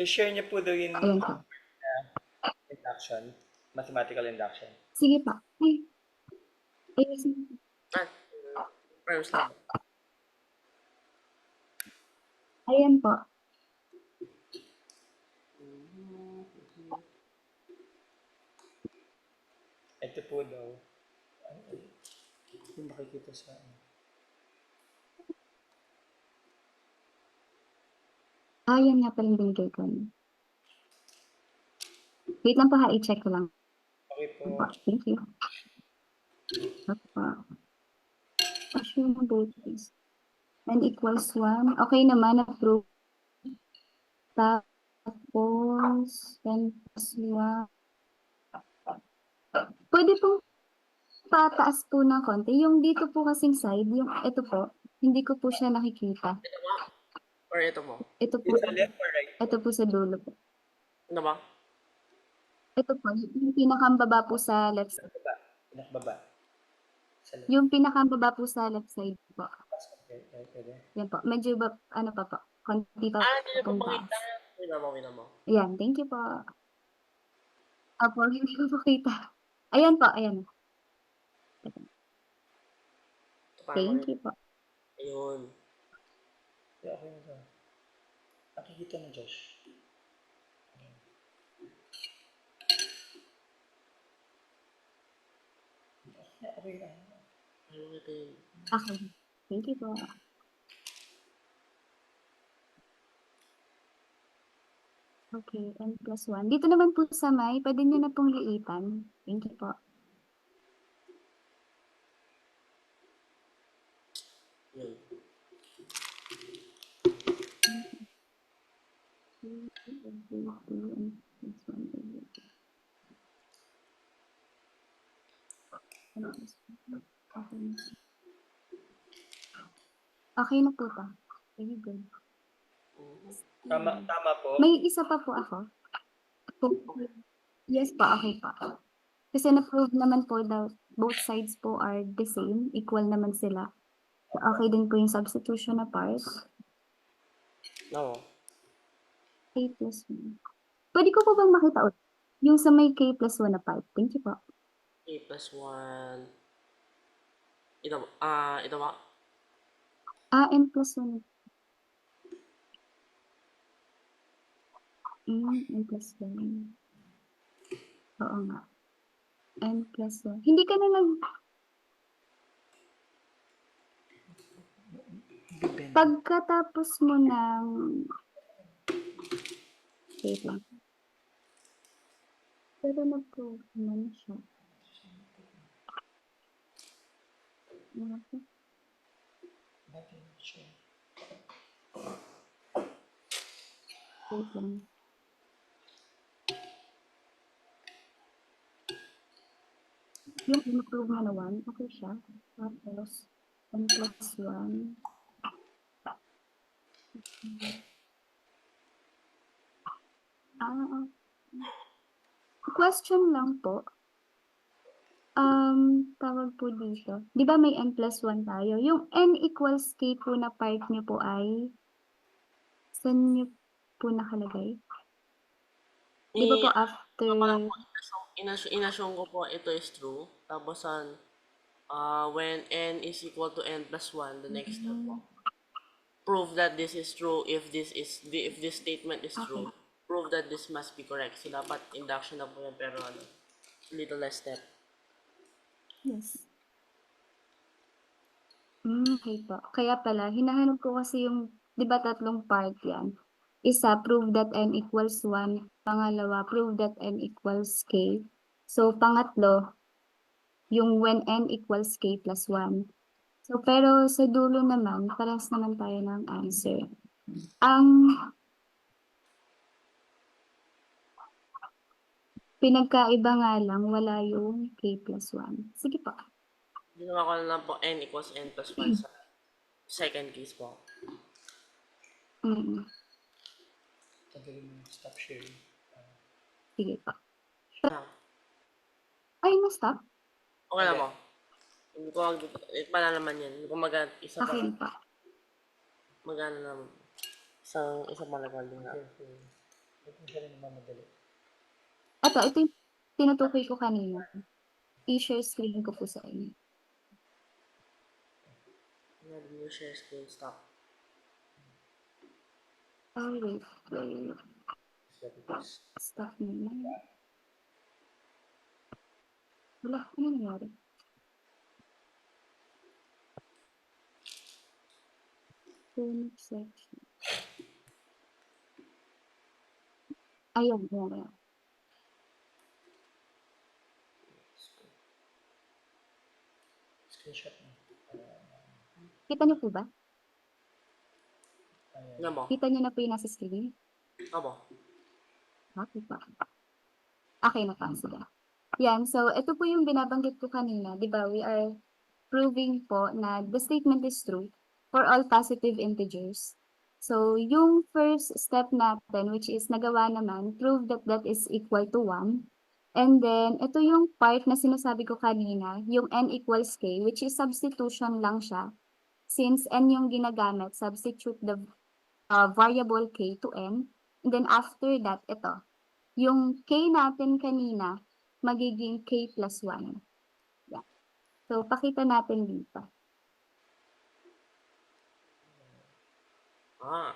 share niya po daw yung Ayan po. induction, mathematical induction. Sige pa. Ay, ayusin ko. Ah, first lang. Ayan po. Ito po daw. Hindi makikita sa Ayan nga pala yung binigay ko. Wait lang po ha, i-check ko lang. Okay po. Thank you. Assume both is n equals 1. Okay naman, approve. Tapos, n plus 1. Pwede pong pataas po ng konti. Yung dito po kasing side, yung ito po, hindi ko po siya nakikita. Ito mo? Or ito mo? Ito po, Sa left or right? ito po sa dulo po. Ano ba? Ito po, yung pinakambaba po sa left side. Baba. Pinakbaba. Sa left. Yung pinakambaba po sa left side po. Okay, pwede. Yan po. Medyo ba, ano pa po, konti pa Hindi na po pong pakita. taas. Wina mo. Ayan, thank you po. Apo, hindi ko po kita. Ayan po, ayan. Ito, Thank you po. Ayun. Yeah, okay na to. Nakikita mo, Josh. Okay na. Ano ito yun? Okay. Thank you po. Okay, n plus 1. Dito naman po sa may, pwede nyo na pong liitan. Thank you po. Yun. Okay na po ba? Very good. Tama po. May isa pa po ako. Yes pa, okay pa. Kasi na-prove naman po that both sides po are the same. Equal naman sila. Okay din po yung substitution na part. No. K plus 1. Pwede ko po bang makita ulit? Yung sa may K plus 1 na part. Thank you po. A plus 1. Ito ba? N plus 1. N plus 1. Oo nga. N plus 1. Hindi ka na pagkatapos mo ng wait lang. Pero na-prove naman siya. Wait lang. Yung in-prove mo na 1, okay siya. Tapos, n plus 1. Question lang po. Tawag po dito. Di ba may n plus 1 tayo? Yung n equals k po na part niyo po ay saan niyo po nakalagay? Di ba po after... Inassume ko po ito is true. Tapos when n is equal to n plus 1, the next step po. Prove that this is true if this statement is true. Prove that this must be correct. So dapat induction na po yan pero little less step. Yes. Okay po. Kaya pala, hinahanap ko kasi yung, di ba tatlong part yan? Isa, prove that n equals 1. Pangalawa, prove that n equals k. So, pangatlo, yung when n equals k plus 1. So, pero sa dulo naman, parehas naman tayo ng answer. Ang pinagkaiba nga lang, wala yung k plus 1. Sige po. Ginawa ko na lang po n equals n plus 1 sa second case po. Tanggalin mo. Stop sharing. Sige po. Ah, Ay, na-stop? okay na mo. Hindi ko pala naman yan. Hindi ko isa pa. Okay pa. Magana naman. Isa pa recording na. Ito siya rin naman madali. Ito yung tinutukoy ko kanina. I-share screen ko po sa inyo. Add new share screen stop. Oh, wait. Because Stop muna. Wala, ano nangyari? Phone section. Ayun, yan. screenshot mo. Kita niyo po ba? Ayan. Nga mo? Kita niyo na po yung nasa screen? Abo. Okay pa. Okay na pa, sige. Yan, so ito po yung binabanggit ko kanina, di ba? We are proving po na the statement is true for all positive integers. So, yung first step natin, which is nagawa naman, prove that that is equal to 1. And then, ito yung part na sinasabi ko kanina, yung n equals k, which is substitution lang siya. Since n yung ginagamit, substitute the variable k to n. And then after that, ito, yung k natin kanina, magiging k plus 1. Yeah. So, pakita natin dito. Ah.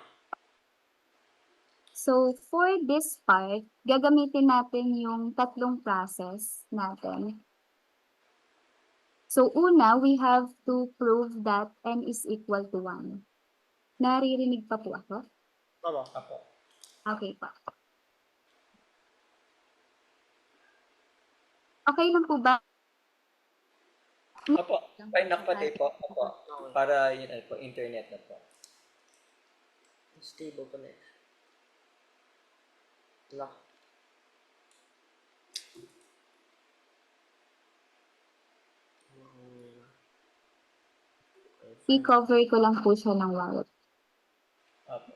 So, for this part, gagamitin natin yung tatlong process natin. So, una, we have to prove that n is equal to 1. Naririnig pa po ako? Abo. Apo. Okay pa. Okay lang po ba? Apo. Ay, nakapatay po. Apo. Okay. Para yun po, internet na po. Stable connection. Wala. I-cover ko lang po siya ng wallet. Apo.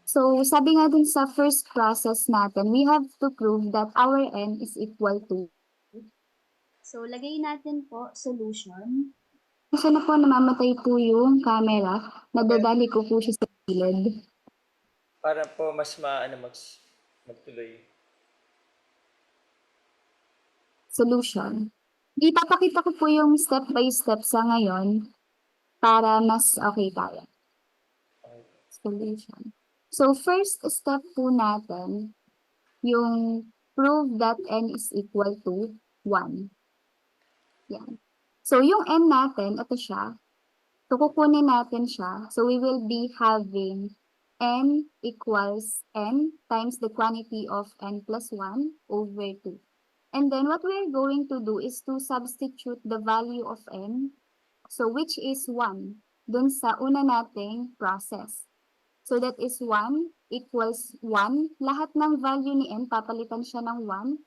So, sabi nga dun sa first process natin, we have to prove that our n is equal to. So, lagay natin po solution. Kasi na po namamatay po yung camera. Nadadali ko po siya sa gilid. Para po mas magtuloy. Solution. Ipapakita ko po yung step by step sa ngayon para mas okay tayo. Okay. Solution. So, first step po natin, yung prove that n is equal to 1. Yan. So, yung n natin, ito siya. So, kukunin natin siya. So, we will be having n equals n times the quantity of n plus 1 over 2. And then, what we're going to do is to substitute the value of n, so which is 1, dun sa una nating process. So, that is 1 equals 1. Lahat ng value ni n, papalitan siya ng 1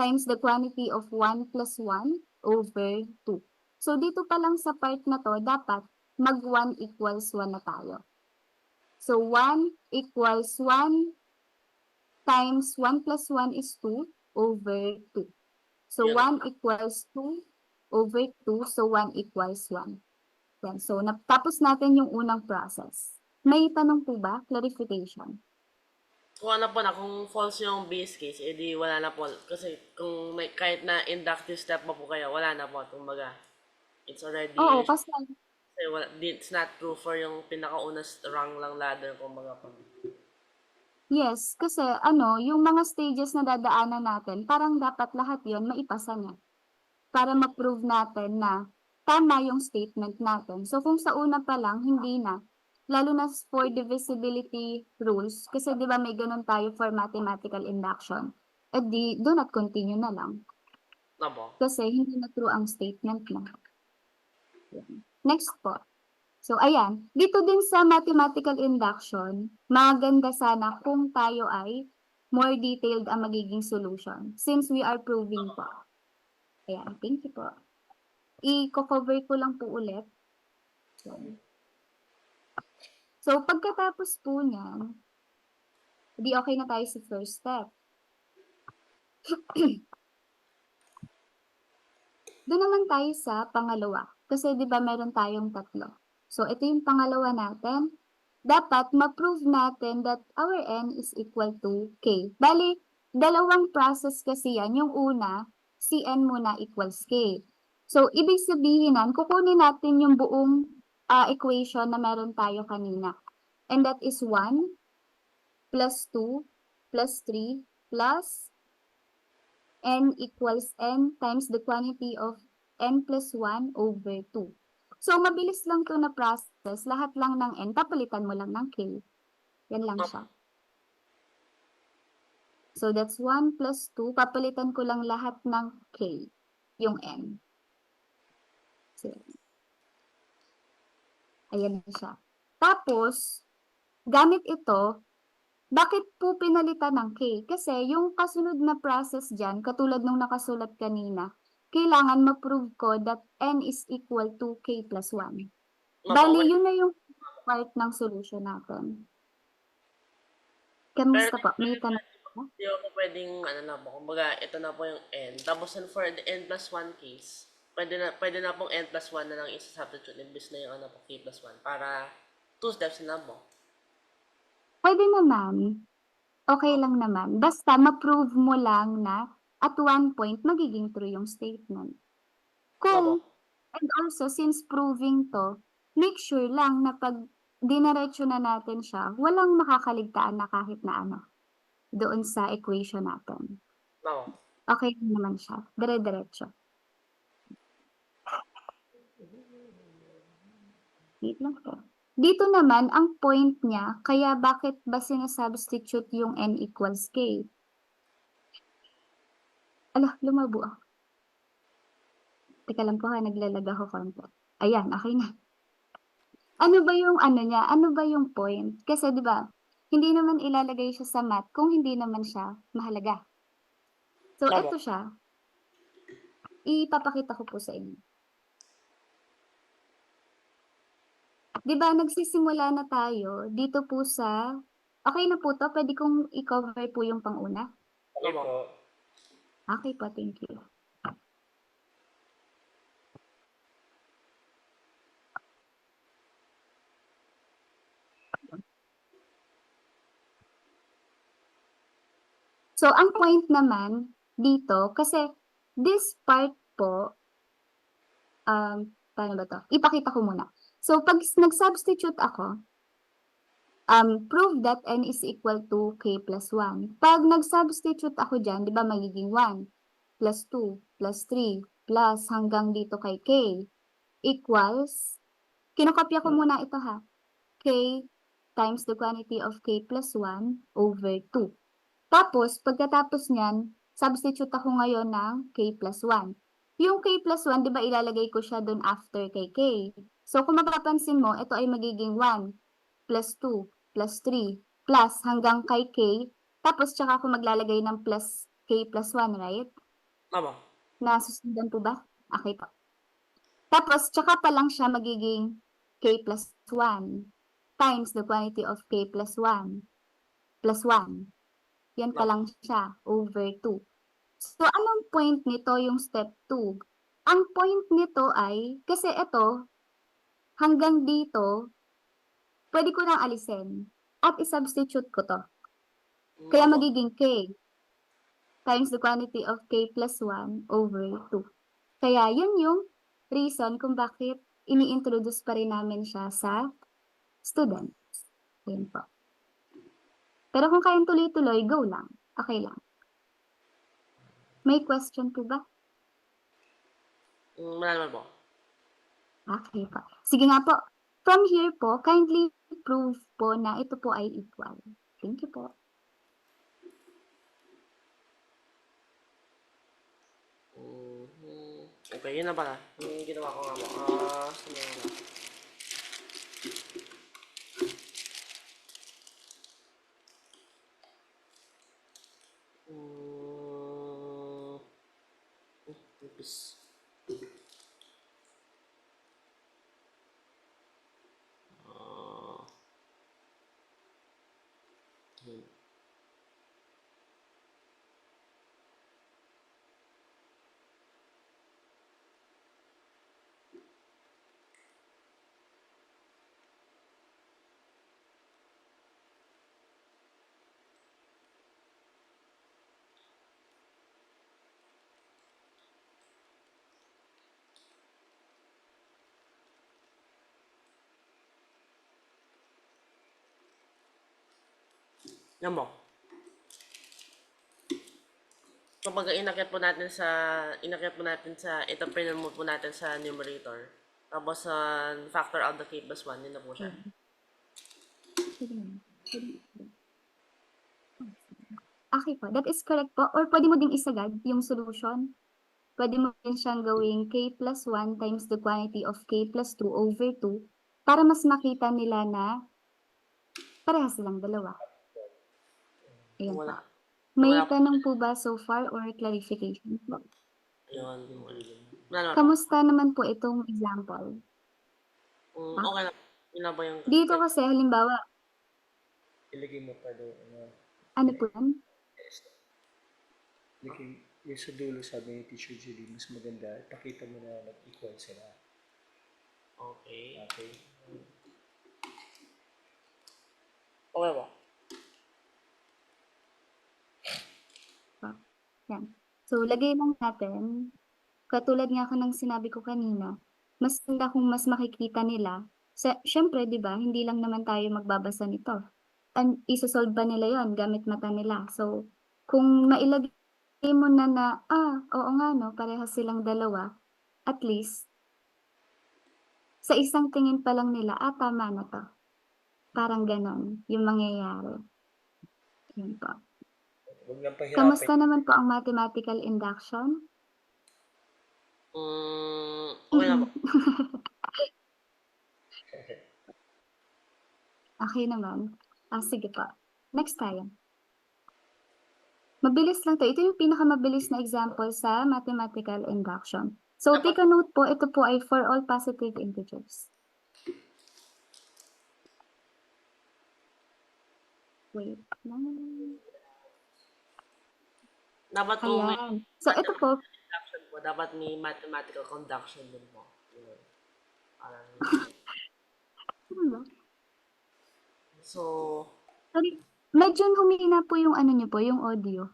times the quantity of 1 plus 1 over 2. So, dito pa lang sa part na to, dapat mag 1 equals 1 na tayo. So, 1 equals 1 times 1 plus 1 is 2 over 2. So, Yeah. 1 equals 2 over 2. So, 1 equals 1. Yan. So, tapos natin yung unang process. May tanong po ba? Clarification. Kung ano po na, kung false yung base case, edi wala na po. Kasi kung may, kahit na inductive step pa po kayo, wala na po. Kumbaga, it's already, Oo, kasi it's not true for yung pinakauna rung lang ladder, kumbaga po. yes, kasi yung mga stages na dadaanan natin, parang dapat lahat yon maipasa niya. Para ma-prove natin na tama yung statement natin. So kung sa una pa lang, hindi na. Lalo na for divisibility rules, kasi di ba may ganun tayo for mathematical induction. E di, do not continue na lang. Abo. Kasi hindi na true ang statement mo. Next po. So, ayan. Dito din sa mathematical induction, maganda sana kung tayo ay more detailed ang magiging solution since we are proving po. Ayan. Thank you po. I-cover ko lang po ulit. So, pagkatapos po niyan, di okay na tayo sa first step. Doon naman tayo sa pangalawa. Kasi di ba meron tayong tatlo. So ito yung pangalawa natin. Dapat ma-prove natin that our n is equal to k. Bali, dalawang process kasi yan. Yung una, si n muna equals k. So, ibig sabihin nan, kukunin natin yung buong equation na meron tayo kanina. And that is 1 plus 2 plus 3 plus n equals n times the quantity of n plus 1 over 2. So, mabilis lang to na process. Lahat lang ng n, papalitan mo lang ng k. Yan lang siya. So, that's 1 plus 2. Papalitan ko lang lahat ng k, yung n. So, ayan na siya. Tapos, gamit ito, bakit po pinalitan ng k? Kasi yung kasunod na process dyan, katulad nung nakasulat kanina, kailangan ma-prove ko that n is equal to k plus 1. Bali, yun na yung part ng solution natin. Kamusta po? May tanong po? Hindi ako pwedeng, kumbaga, ito na po yung n. Tapos for the n plus 1 case, pwede na pong n plus 1 na lang isa-substitute imbis na yung k plus 1 para 2 steps na po. Pwede naman. Okay lang naman. Basta ma-prove mo lang na at one point magiging true yung statement. And also, since proving to, make sure lang na pag dinaretso na natin siya, walang makakaligtaan na kahit na ano doon sa equation natin. Okay naman siya. Dire-diretso. Wait lang po. Dito naman, ang point niya, kaya bakit ba sinasubstitute yung n equals k? Ala, lumabo ako. Teka lang po ha, naglalag ako konti. Ayan, okay na. Ano ba yung ano niya? Ano ba yung point? Kasi 'di ba, hindi naman ilalagay siya sa math kung hindi naman siya mahalaga. So ito siya. Ipapakita ko po sa inyo. 'Di ba nagsisimula na tayo dito po sa okay na po to, pwede kong i-cover po yung pang-una. Okay po. Okay po, thank you. So, ang point naman dito, kasi this part po, paano ba to? Ipakita ko muna. So, pag nag-substitute ako, prove that n is equal to k plus 1. Pag nag-substitute ako dyan, di ba magiging 1 plus 2 plus 3 plus hanggang dito kay k equals, kinokopya ko muna ito ha, k times the quantity of k plus 1 over 2. Tapos, pagkatapos niyan, substitute ako ngayon ng k plus 1. Yung k plus 1, di ba ilalagay ko siya dun after kay k. So, kung mapapansin mo, ito ay magiging 1 plus 2 plus 3 plus hanggang kay k. Tapos, tsaka ako maglalagay ng plus k plus 1, right? Tama. Nasusundan po ba? Okay po. Tapos, tsaka pa lang siya magiging k plus 1 times the quantity of k plus 1 plus 1. Yan pa lang siya, over 2. So, anong point nito yung step 2? Ang point nito ay, kasi ito, hanggang dito, pwede ko nang alisin at isubstitute ko to. Kaya magiging k times the quantity of k plus 1 over 2. Kaya yun yung reason kung bakit ini-introduce pa rin namin siya sa students. Yan po. Pero kung kayang tuloy-tuloy, go lang. Okay lang. May question po ba? Wala naman po. Okay po. Sige nga po. From here po, kindly prove po na ito po ay equal. Thank you po. Okay, yun na pala. Yung ginawa ko nga po. Oops. Yan mo. Kapag inakit po natin sa, ito mo po natin sa numerator. Tapos factor out the k plus 1, yun na po siya. Sige na. Okay po, that is correct po. Or pwede mo ding isagad yung solution. Pwede mo din siyang gawing k plus 1 times the quantity of k plus 2 over 2 para mas makita nila na parehas silang dalawa. Ayan po. Wala. May Wala. tanong po ba so far or clarification po? Ayun. Wala. Kamusta naman po itong example? Okay lang. Yun lang ba yung... Dito kasi halimbawa, Ilagay mo pa doon. ano po yan? Ilagay yung sa dulo, sabi ni Teacher Julie, mas maganda, pakita mo na nag-equal sila. Okay. Okay? Okay ba? Yan. So, lagay lang natin, katulad nga ng sinabi ko kanina, mas ganda kung mas makikita nila. Syempre, di ba, hindi lang naman tayo magbabasa nito. Isosolve ba nila yon gamit mata nila? So, kung mailagay mo na, oo nga no, parehas silang dalawa, at least, sa isang tingin pa lang nila, tama na to. Parang ganon yung mangyayari. Yun po. Huwag nang pahirapin. Kamusta naman po ang mathematical induction? Okay na ba? Okay naman. Sige po. Next tayo. Mabilis lang to. Ito yung pinakamabilis na example sa mathematical induction. So, take a note po. Ito po ay for all positive integers. Wait lang. Dapat po may Ayan. So, ito po. conduction po. Dapat may mathematical conduction din po. Yun. Parang... So... Sorry. Medyo humina po yung ano nyo po, yung audio.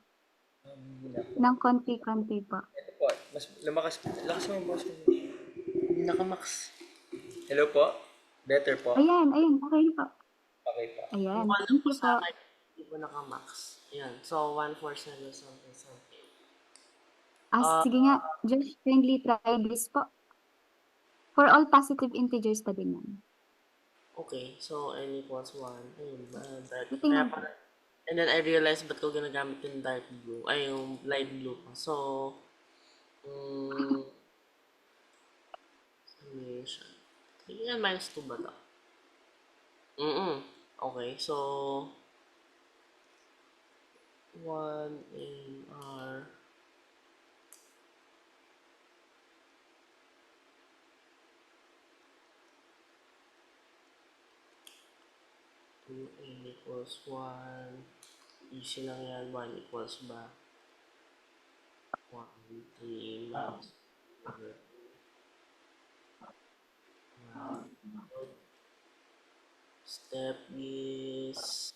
Ng konti-konti po. Ito po, mas lumakas po. Lakas mo yung boss mo. Hindi naka-max. Hello po? Better po? Ayan. Okay po. Okay po. Ayan. One Thank po you po. sa akin, hindi po naka-max. Ayan. So, 147 something. Sige nga. Just kindly try this po. For all positive integers pa din yan. Okay. So, n equals 1. Ayun. Dark. Tingnan po. And then, I realized ba't ko ginagamit yung dark blue. Ay, yung light blue pa. So, summation. 3 minus 2 ba ito? Okay. So, 1 in R. 2n equals 1. Easy lang yan. 1 equals ba? 1, 3 minus 4. Step is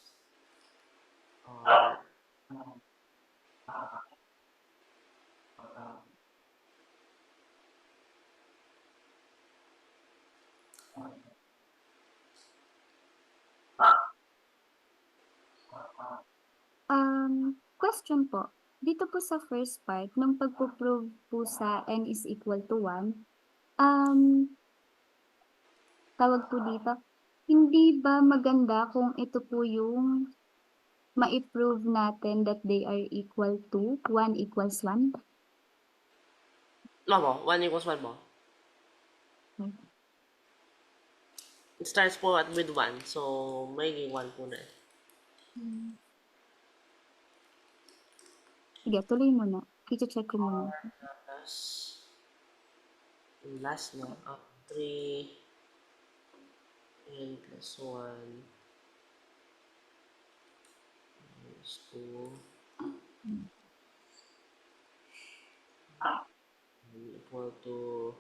Question po. Dito po sa first part, nung pagpo-prove po sa n is equal to 1, tawag po dito, hindi ba maganda kung ito po yung ma-prove natin that they are equal to 1 equals 1? No mo, 1 equals 1 mo. It starts po with 1. So, magiging 1 po na. Sige, tuloy mo na. I-check ko muna. Last na. 3 n plus 1 minus 2 equal to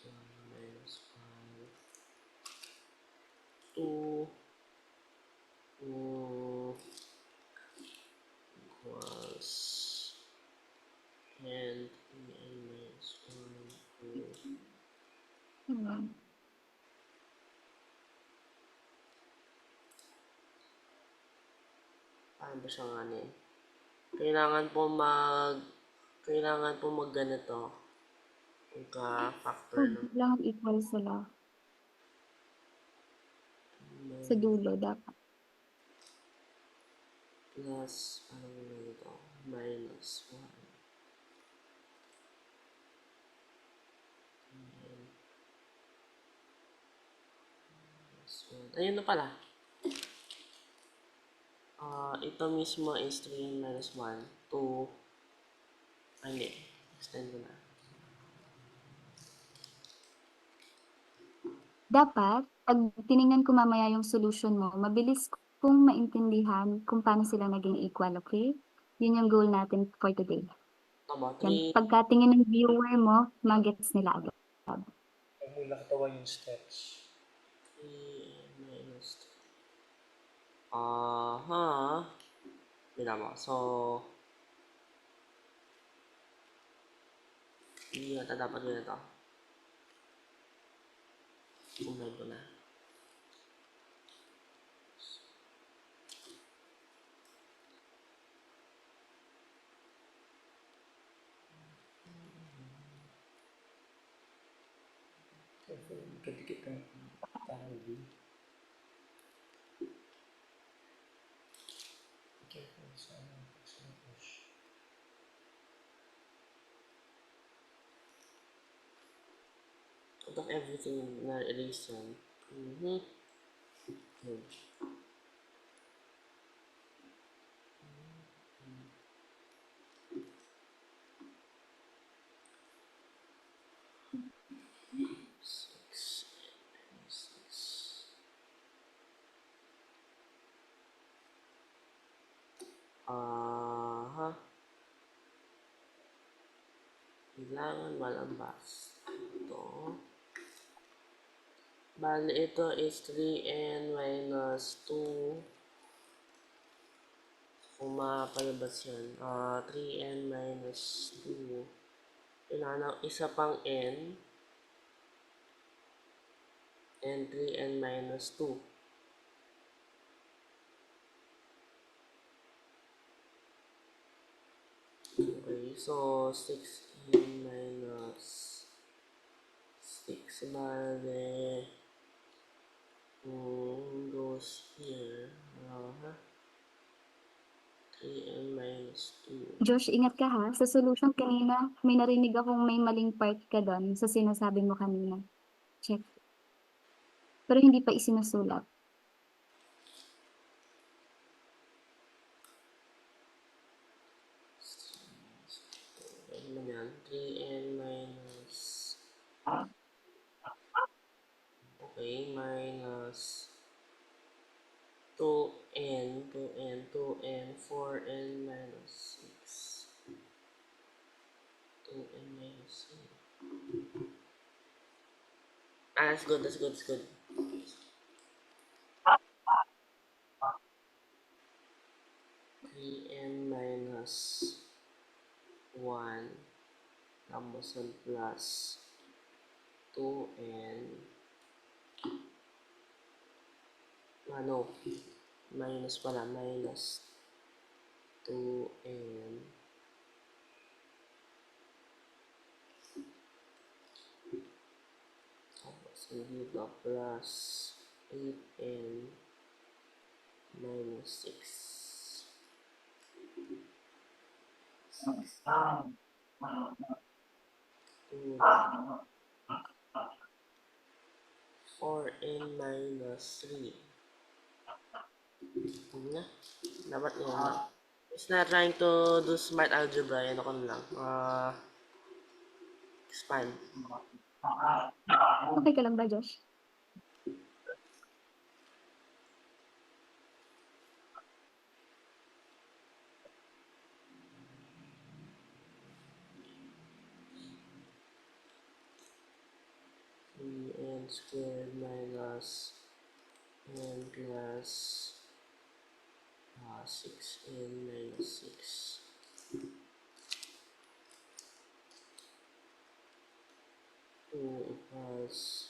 1 minus 5 2 equals and n minus 1 2 po siyang ano. Kailangan po mag ganito. Pagka-factor ng Kailangan equal sila sa dulo dapat. plus, ano mo ito? Minus 1. Ayun na pala. Ito mismo is 3n minus 1, 2, hindi, extend ko na. Dapat, pag tiningnan ko mamaya yung solution mo, mabilis kong maintindihan kung paano sila naging equal, okay? Yun yung goal natin for today. Tama, Yan, 3, pagkatingin ng viewer mo, magets nila agad. Huwag mo nakatawan yung steps. 3n minus 2. Aha. Mo. So, hindi yata dapat yun ito. Kumpay ko na. Careful, magkadikit ng parang V. Careful sa push. Out of everything na erase yan. Yun. Six, six. Aha. Kailangan malabas. Ito. Bali, ito is 3n minus 2. Kung mapalabas yan, 3n minus 2. Kailangan ng isa pang n. And 3n minus 2. Okay, so 6n minus 6 bale goes here. 3n minus 2. Josh, ingat ka ha. Sa solution kanina, may narinig akong may maling part ka doon sa sinasabi mo kanina. Check. Pero hindi pa isinusulat. Ano naman yan? 3n minus... Okay, minus 2n, 4n minus 6. 2n minus 6. That's good, that's good, that's good. n minus 1 tapos ang plus 2n minus pala minus 2n tapos dito plus 8n minus 6. 4n minus 3. Ano na? Dapat yun lang. It's not trying to do smart algebra. Yan ako na lang. Expand. Okay ka lang ba, Josh? n squared minus n plus 6n minus 6. 2 plus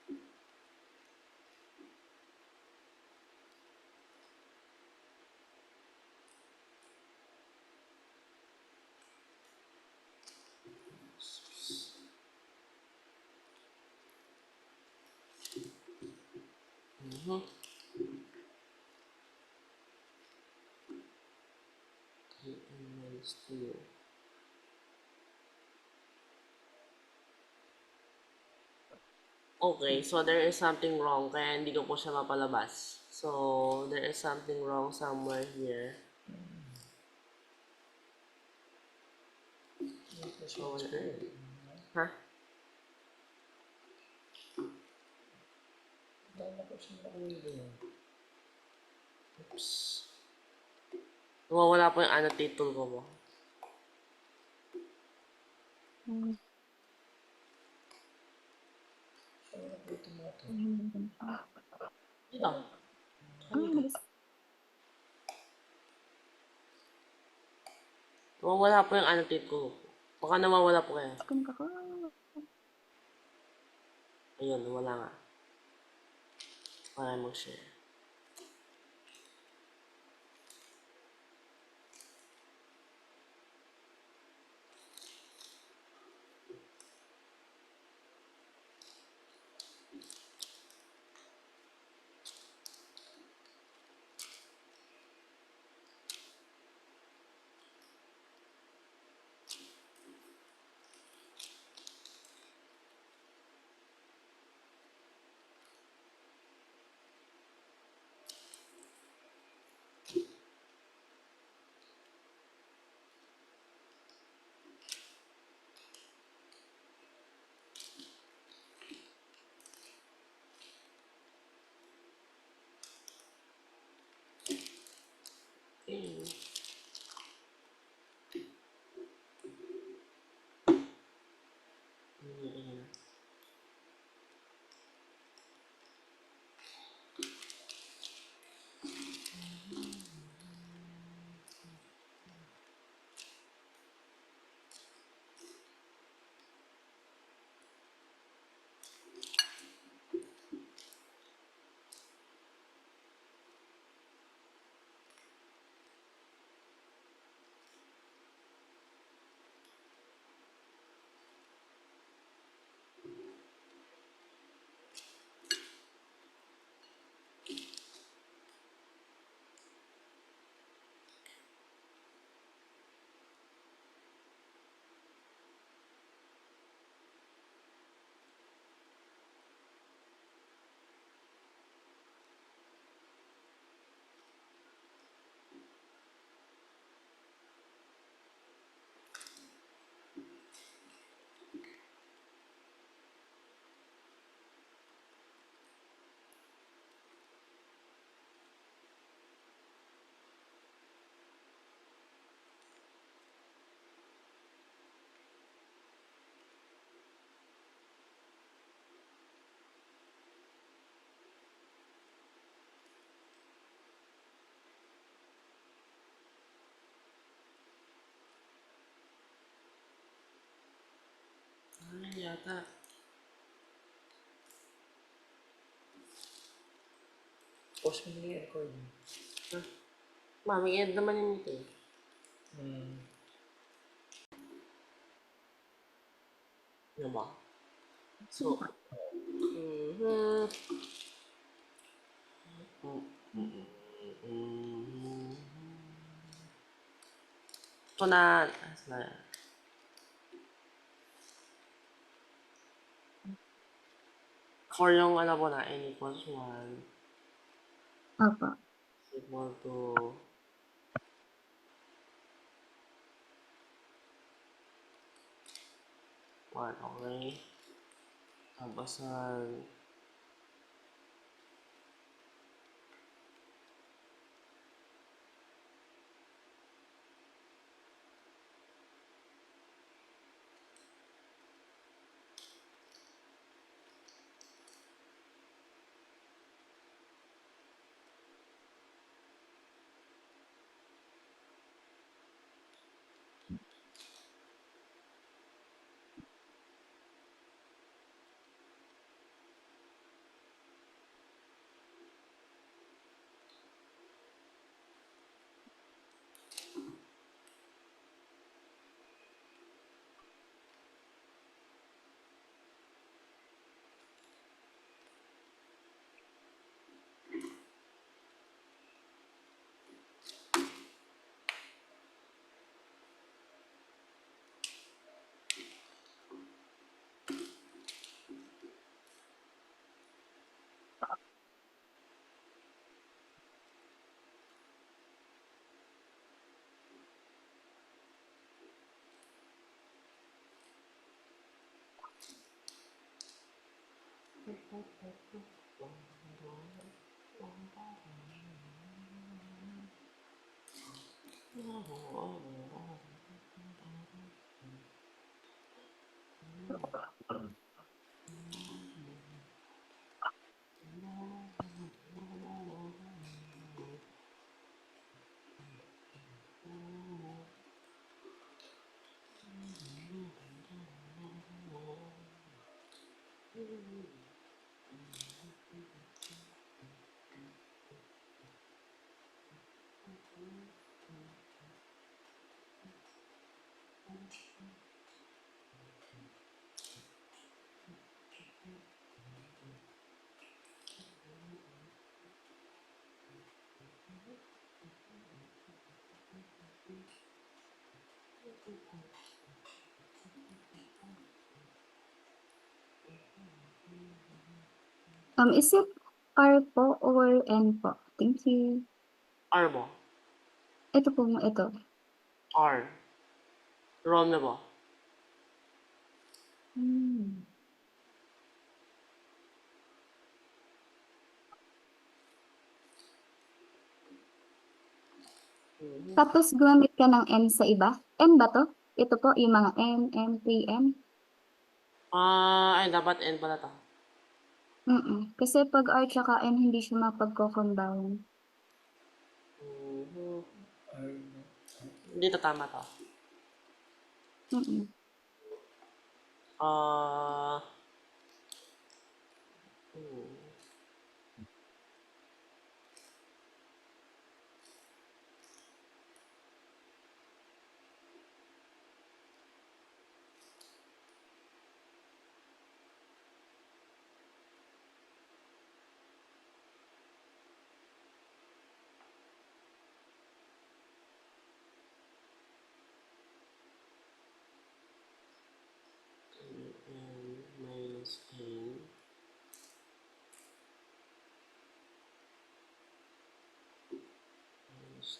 2 Mhm. Minus 2. Okay, so there is something wrong kaya hindi ko po siya mapalabas. So, there is something wrong somewhere here. So, ha? Oops. Nawawala po yung annotate tool ko mo. Hmm. Dito. Nag- Nawawala po yung annotate ko. Baka nawawala po kayo. Kung ako. Ayun, nawala nga. Para mag-share. Okay. Ayan. Ayan yata. Pause mo nila yung recording. May end naman yun ito eh. Ano ba? So, mhm. Ito na, for yung ano po na, n equals 1 Opo. equal to 1, okay? Tapos, Is it R po or N po? Thank you. R ba? Ito po, ito. R. Rom na ba? Hmm. Tapos gumamit ka ng N sa iba? N ba to? Ito po, yung mga N, M, 3M? Ay, dapat N pala to. Kasi pag R tsaka N, hindi siya mapagko-combine. Hindi to tama to. Mm-mm. Ah, N minus N. Minus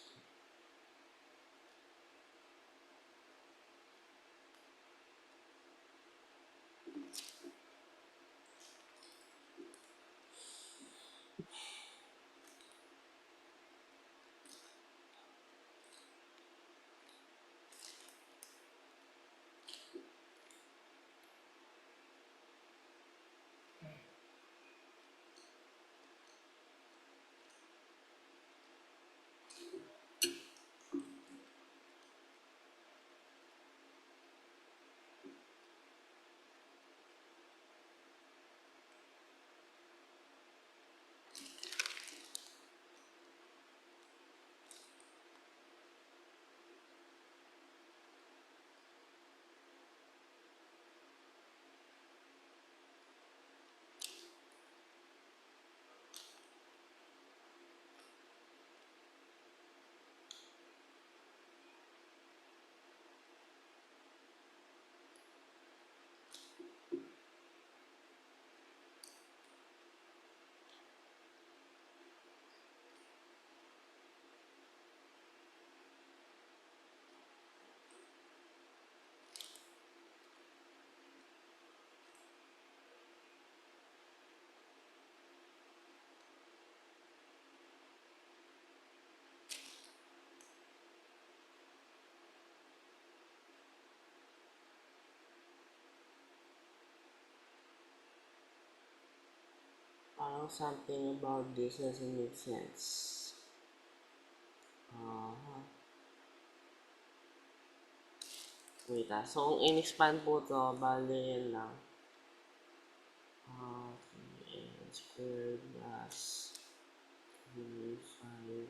parang something about this doesn't make sense. Wait so kung in-expand po to, bali yan lang. 3n squared plus 3, 5,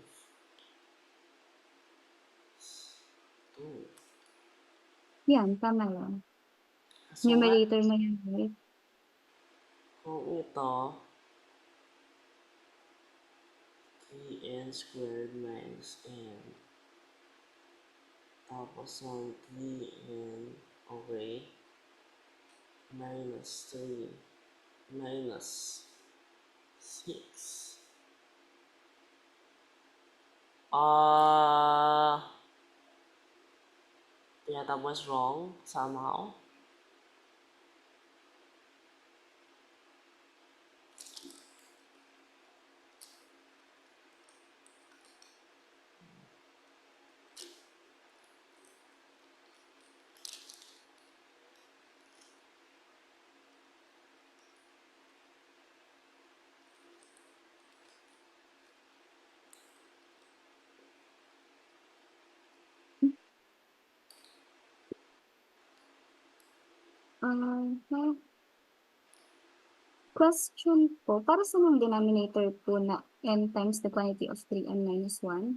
2. Yan, tama yan. So, Numerator na yan, right? kung ito, 3n squared minus n. Tapos ang 3n, okay, minus 3, minus 6. Yata was wrong somehow. May question po, para sa yung denominator po na n times the quantity of 3n minus 1?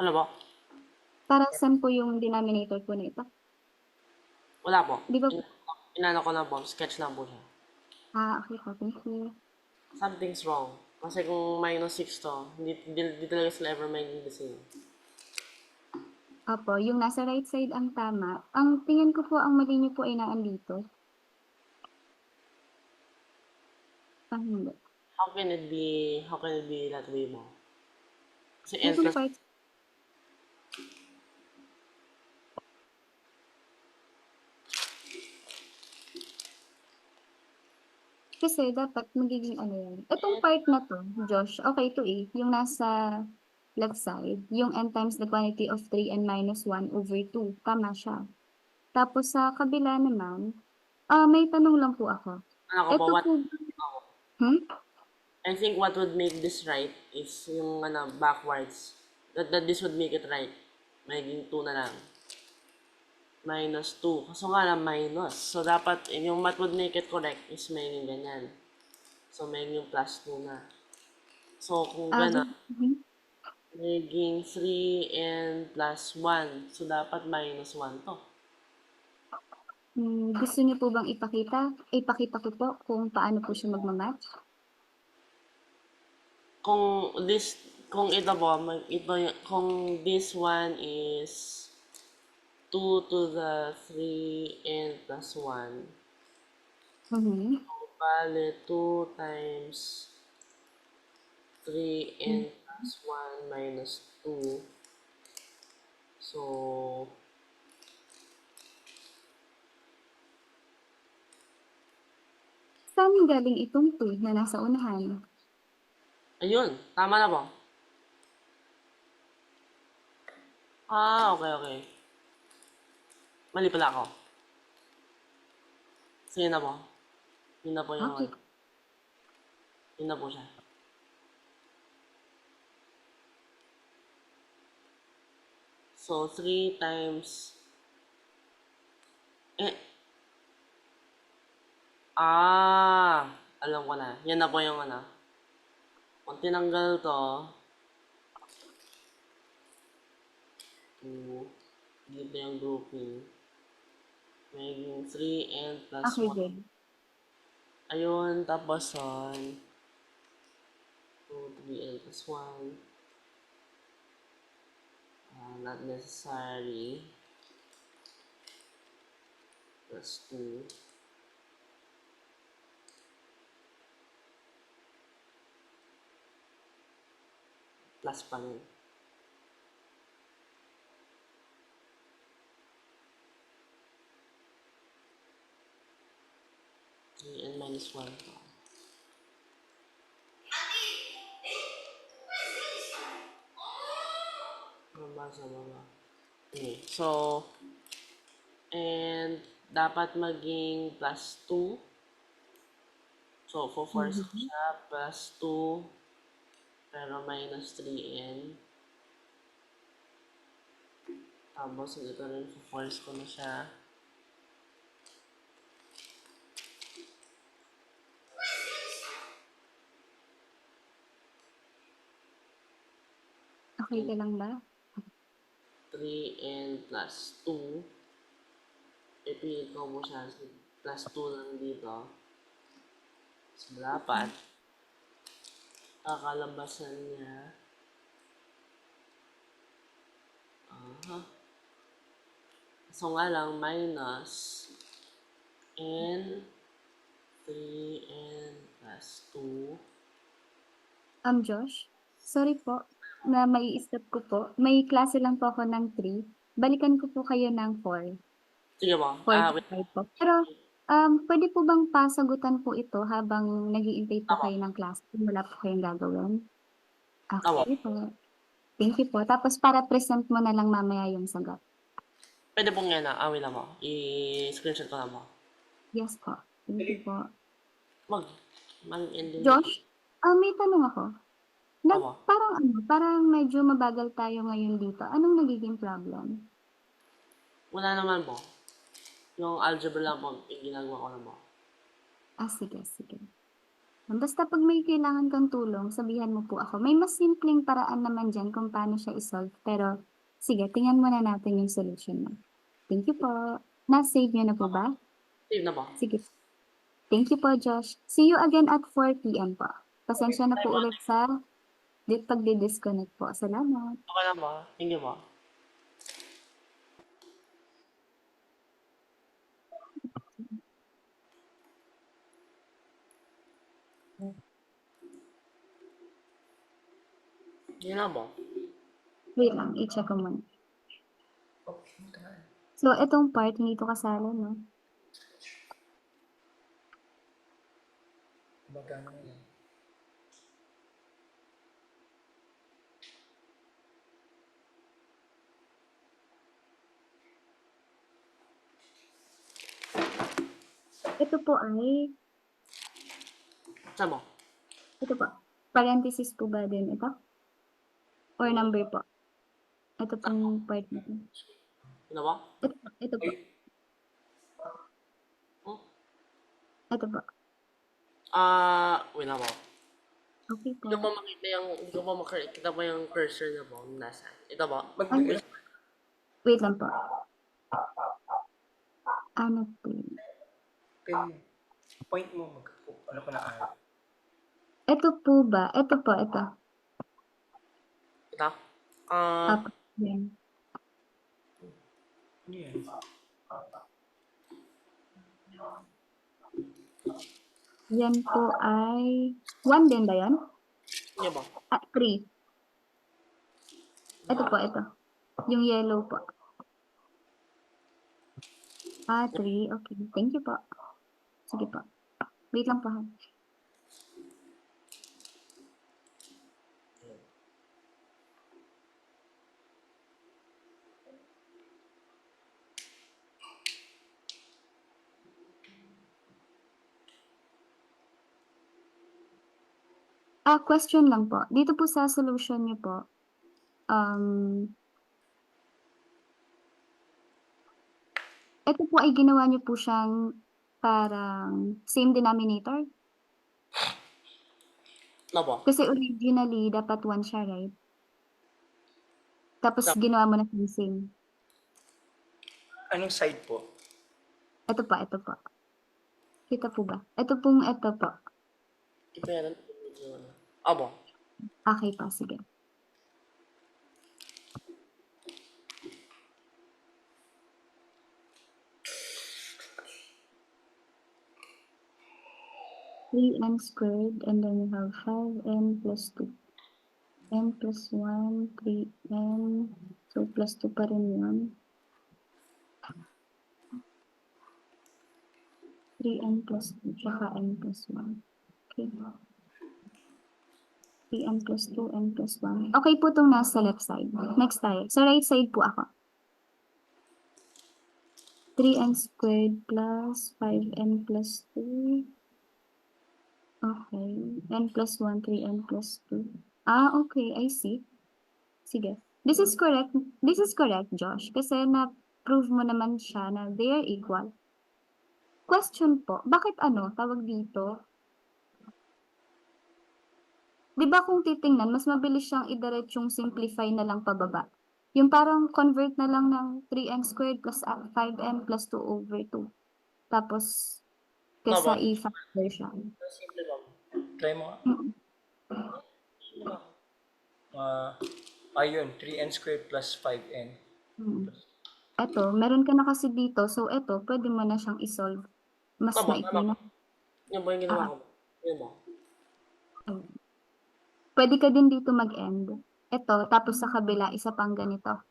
Ano po? Para saan po yung denominator po na ito? Wala po. Di ba? Inano ko lang po. Sketch lang po siya. Okay po, thank you. Something's wrong. Kasi kung minus 6 to, hindi talaga sila ever magiging the same. Opo, yung nasa right side ang tama. Ang tingin ko po, ang mali niyo po ay naandito. Hindi. How can it be that way mo? Kasi n Itong plus, part, kasi dapat magiging ano yan. Itong part na to, Josh, okay to eh. Yung nasa left side, yung n times the quantity of 3n minus 1 over 2. Tama siya. Tapos sa kabila naman, may tanong lang po ako. ano ko po, Ito what, po, I think what would make this right is yung backwards. That this would make it right. Magiging 2 na lang. Minus 2. Kaso nga lang minus. So, dapat, yung what would make it correct is magiging ganyan. So, magiging plus 2 na. So, kung gano'n, magiging 3 and plus 1. So, dapat minus 1 to. gusto niyo po bang ipakita? Ipakita ko po kung paano po siya magmamatch. Kung ito po, kung this one is 2 to the 3 and plus 1, bale 2 times 3 and plus 1 minus 2. So, Saan galing itong 2 na nasa unahan? ayun, tama na po. Okay. Mali pala ako. So, yun na po. Yun na po yung Okay. Yun na po siya. So, 3 times... alam ko na. Yan na po yung ano. Kung tinanggal to, 2, dito yung grouping. Magiging 3 and plus Okay, 1. good. Ayun, tapos on 2, 3 and plus 1. Not necessary. Plus 2. Plus pa rin. And minus 1 pa. Mabasa mga. Okay, so, and dapat maging plus 2. So, force ko siya, plus 2, pero minus 3n. Tapos, ito rin, force ko na siya. Okay ka lang ba? 3n plus 2. Ipilit ko mo siya, plus 2 lang dito. So, dapat, kakalabasan niya. So nga lang, minus n 3n plus 2. Josh, sorry po na mai-stop ko po. May klase lang po ako ng 3. Balikan ko po kayo ng 4. Sige po. 4 to Wait. 5 po. Pero, pwede po bang pasagutan po ito habang nag-iintay po kayo ng klase kung wala po kayong gagawin? Okay po. Thank you po. Tapos para present mo na lang mamaya yung sagot. Pwede pong yan awin lang mo. I-screenshot ko lang mo. Yes po. Thank you po. Mag-end din. Josh, may tanong ako. Opo. Parang medyo mabagal tayo ngayon dito. Anong nagiging problem? Wala naman po. Yung algebra lang po yung ginagawa ko naman. Sige, sige. Basta pag may kailangan kang tulong, sabihan mo po ako. May mas simpleng paraan naman dyan kung paano siya isolve. Pero, sige, tingnan muna natin yung solution mo. Thank you po. Na-save niyo na po ba? Save na po. Sige. Thank you po, Josh. See you again at 4 p.m. po. Pasensya na po ulit sa pagdi-disconnect po. Salamat. Okay lang po. Thank you po. Yun lang po. Wait lang, i-check ko muna. Okay, tayo. So, itong part, hindi ito kasali, no? Magkano na yan? Ito po ay, Saan po? ito po. Parenthesis po ba din ito? Or number po? Ito pong part na ito. Ano po? Ito po. Oh? Ito po. Wait lang po. Okay po. Hindi ko po makita yung, hindi ko po makita po yung cursor na po. Nasa. Ito po. Wait lang po. Ano po yun? Point mo, ano ko na Ito po ba? Ito po, ito. Ito? Up. Yan. Ano yan? Yan po ay 1 din ba yan? Hindi po. 3. Ito po, ito. Yung yellow po. 3. Okay. Thank you po. Sige po. Wait lang po. Ha. Question lang po. Dito po sa solution niyo po, ito po ay ginawa niyo po siyang parang same denominator? Ano po? Kasi originally, dapat 1 siya, right? Tapos ginawa mo na siyang same. Anong side po? Ito pa, ito po. Kita po ba? Ito pong ito po. Ito yan. Abo. Okay pa, sige. Three n squared and then we have 5n plus 2. N plus 1, 3n. So, plus 2 pa rin yun. 3n plus 2, tsaka n plus 1. Okay. 3n plus 2, n plus 1. Okay po itong nasa left side. Next tayo. Sa right side po ako. 3n squared plus 5n plus 2. Okay. N plus 1, 3n plus 2. Okay. I see. Sige. This is correct. This is correct, Josh. Kasi na-prove mo naman siya na they are equal. Question po, bakit tawag dito? Di ba kung titingnan, mas mabilis siyang idiretsyung simplify na lang pababa. Yung parang convert na lang ng 3n squared plus 5n plus 2 over 2. Tapos, kesa Tama. i-factor siya. Simple lang. Try mo. Ayun, 3n squared plus 5n. Eto, meron ka na kasi dito. So, eto, pwede mo na siyang isolve. Mas Tama, maikli tama. na. Yan po yung ginawa ko. Yan po. Pwede ka din dito mag-end. Ito, tapos sa kabila, isa pang ganito.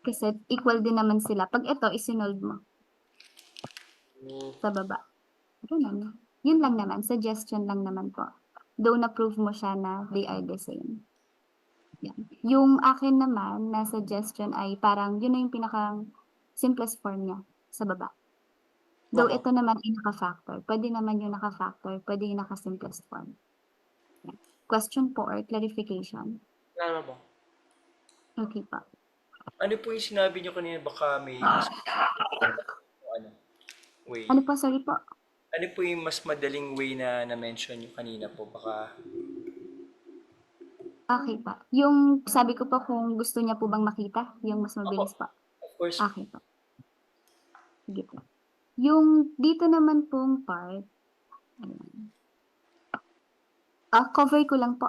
Kasi equal din naman sila. Pag ito, isinolve mo sa baba. Ganun. Yun lang naman. Suggestion lang naman po. Though na-prove mo siya na they are the same. Yan. Yung akin naman na suggestion ay parang yun na yung pinakang simplest form niya sa baba. Though Tama. ito naman ay naka-factor. Pwede naman yung naka-factor. Pwede yung naka-simplest form. Yan. Question po or clarification? Wala naman po. Okay pa. Ano po yung sinabi niyo kanina? Baka may way? Ano po, sorry po. Ano po yung mas madaling way na na-mention yung kanina po? Baka, Okay pa. Yung sabi ko po kung gusto niya po bang makita, yung mas ako, mabilis pa. of course, Okay po. Sige po. Yung dito naman pong part, ayan. Cover ko lang po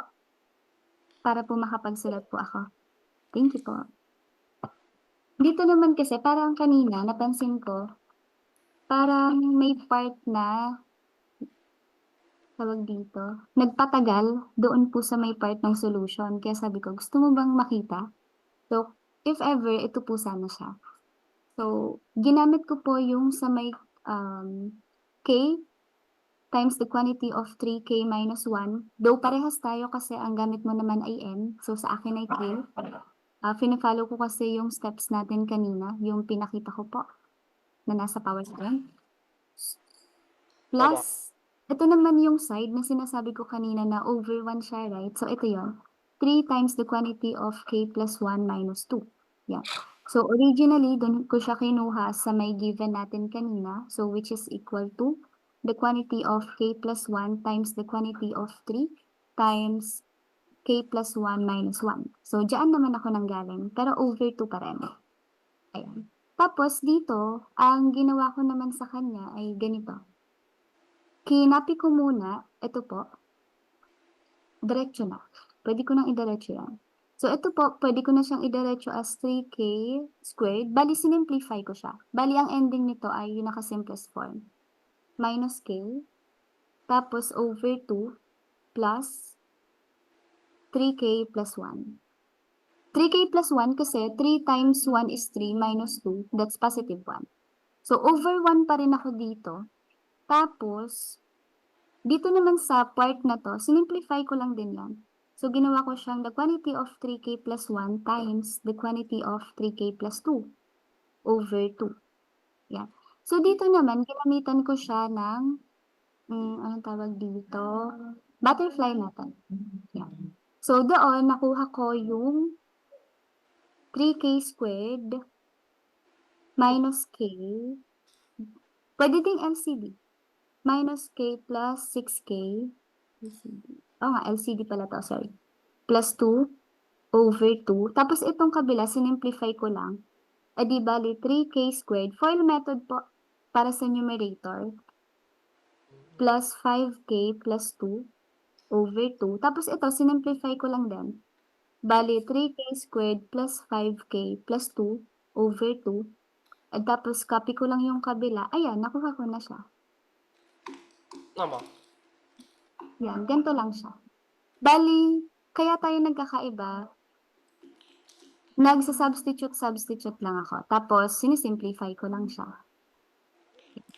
para po makapagsulat po ako. Thank you po. Dito naman kasi parang kanina napansin ko, parang may part na tawag dito, nagpatagal doon po sa may part ng solution. Kaya sabi ko, gusto mo bang makita? So, if ever, ito po sana siya. So, ginamit ko po yung sa may k times the quantity of 3k minus 1. Though parehas tayo kasi ang gamit mo naman ay n. So, sa akin ay k. Fina-follow ko kasi yung steps natin kanina, yung pinakita ko po na nasa PowerPoint. Opo. Plus, ito naman yung side na sinasabi ko kanina na over 1 siya, right? So, ito yon 3 times the quantity of k plus 1 minus 2. Yan. So, originally, doon ko siya kinuha sa may given natin kanina. So, which is equal to the quantity of k plus 1 times the quantity of 3 times k plus 1 minus 1. So, dyan naman ako nanggaling. Pero over 2 pa rin. Ayan. Tapos, dito, ang ginawa ko naman sa kanya ay ganito. Kinapi ko muna, ito po, diretso na. Pwede ko nang idiretso yan. So, ito po, pwede ko na siyang idiretso as 3k squared. Bali, sinimplify ko siya. Bali, ang ending nito ay yung naka-simplest form. Minus k, tapos over 2, plus 3k plus 1. 3k plus 1 kasi 3 times 1 is 3 minus 2, that's positive 1. So, over 1 pa rin ako dito. Tapos, dito naman sa part na to, sinimplify ko lang din yan. So, ginawa ko siyang the quantity of 3k plus 1 times the quantity of 3k plus 2 over 2. Yan. So, dito naman, ginamitan ko siya ng, anong tawag dito? Butterfly natin. Yan. So, doon, nakuha ko yung 3k squared minus k. Pwede ding LCD. Minus k plus 6k. LCD. Nga, LCD pala to, sorry. Plus 2 over 2. Tapos itong kabila, sinimplify ko lang. Di bali, 3k squared. FOIL method po para sa numerator. Plus 5k plus 2 over 2. Tapos ito, sinimplify ko lang din. Bali, 3k squared plus 5k plus 2 over 2. At tapos, copy ko lang yung kabila. Ayan, nakuha ko na siya. Opo. Yan, ganito lang siya. Bali, kaya tayo nagkakaiba, substitute lang ako. Tapos, sinisimplify ko lang siya.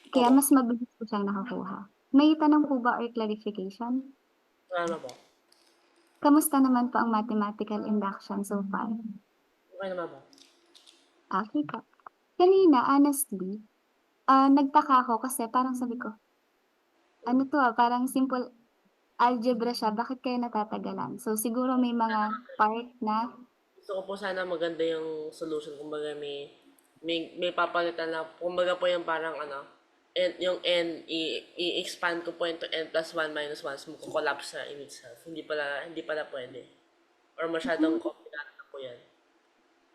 Kaya Opo. mas mabilis ko siyang nakakuha. May tanong po ba or clarification? Ano po? Kamusta naman po ang mathematical induction so far? Okay naman po. Okay po. Kanina, honestly, nagtaka ako kasi parang sabi ko, ano to parang simple algebra siya, bakit kayo natatagalan? So, siguro may mga part na, Gusto ko po sana maganda yung solution. Kumbaga may papalitan na. Kumbaga po yung parang ano, yung n, i-expand ko po into n plus 1 minus 1. So, collapse na in itself. Hindi pala pwede. Or masyadong komplikado na po yan.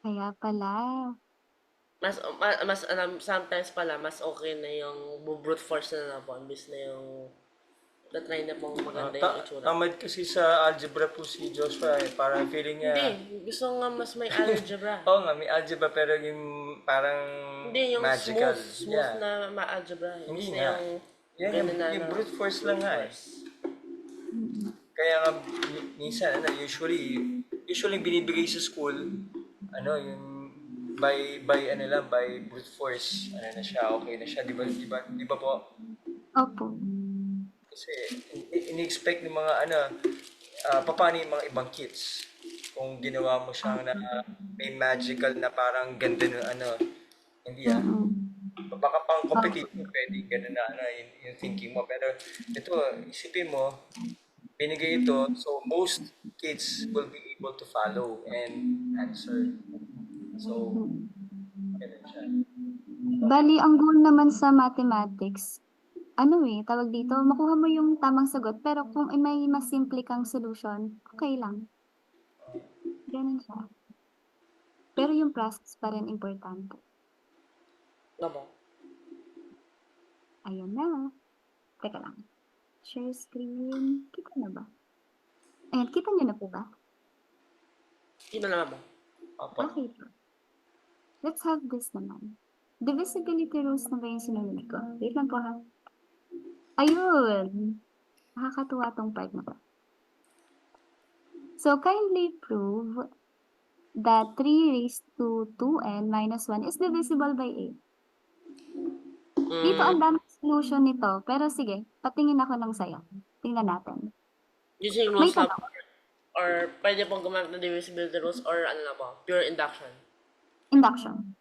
kaya pala. Mas sometimes pala, mas okay na yung brute force na po. Imbis na yung na-try na pong maganda yung itsura. tamad kasi sa algebra po si Joshua eh. Parang feeling niya, Hindi. Gusto nga mas may algebra. oo nga, may algebra pero yung parang Hindi, yung magical. smooth Yeah. na ma-algebra. Hindi Imbis na nga. yung Yan ganun na yung brute force lang nga eh. Mm-mm. Kaya nga, minsan, usually binibigay sa school, yung by brute force, na siya, okay na siya, di ba po? Opo. Kasi, ini-expect ng mga, paano yung mga ibang kids, kung ginawa mo siyang na may magical na parang ganda ng hindi Mm-mm. baka pang competitive, pwede ganun na, yung thinking mo, pero ito, isipin mo, binigay ito, so most kids will be able to follow and answer. So, Mm-mm. ganun siya. Bali, ang goal naman sa mathematics, tawag dito, makuha mo yung tamang sagot, pero kung may mas simple kang solution, okay lang. Ganun siya. Pero yung process pa rin importante. Opo. Ayan na. Teka lang. Share screen. Kita na ba? Ayan, kita niyo na po ba? Kita na ba? Opo. Okay po. Let's have this naman. Divisibility rules na ba yung sinunod ko? Wait lang po ha. Ayun! Nakakatuwa tong part na to. So, kindly prove that 3 raised to 2n minus 1 is divisible by 8. Dito ang dami solution nito, pero sige, patingin ako ng sayo. Tingnan natin. Using May rules na tanong. or pwede pong gumamit ng divisibility rules or ano na po, pure induction. Induction.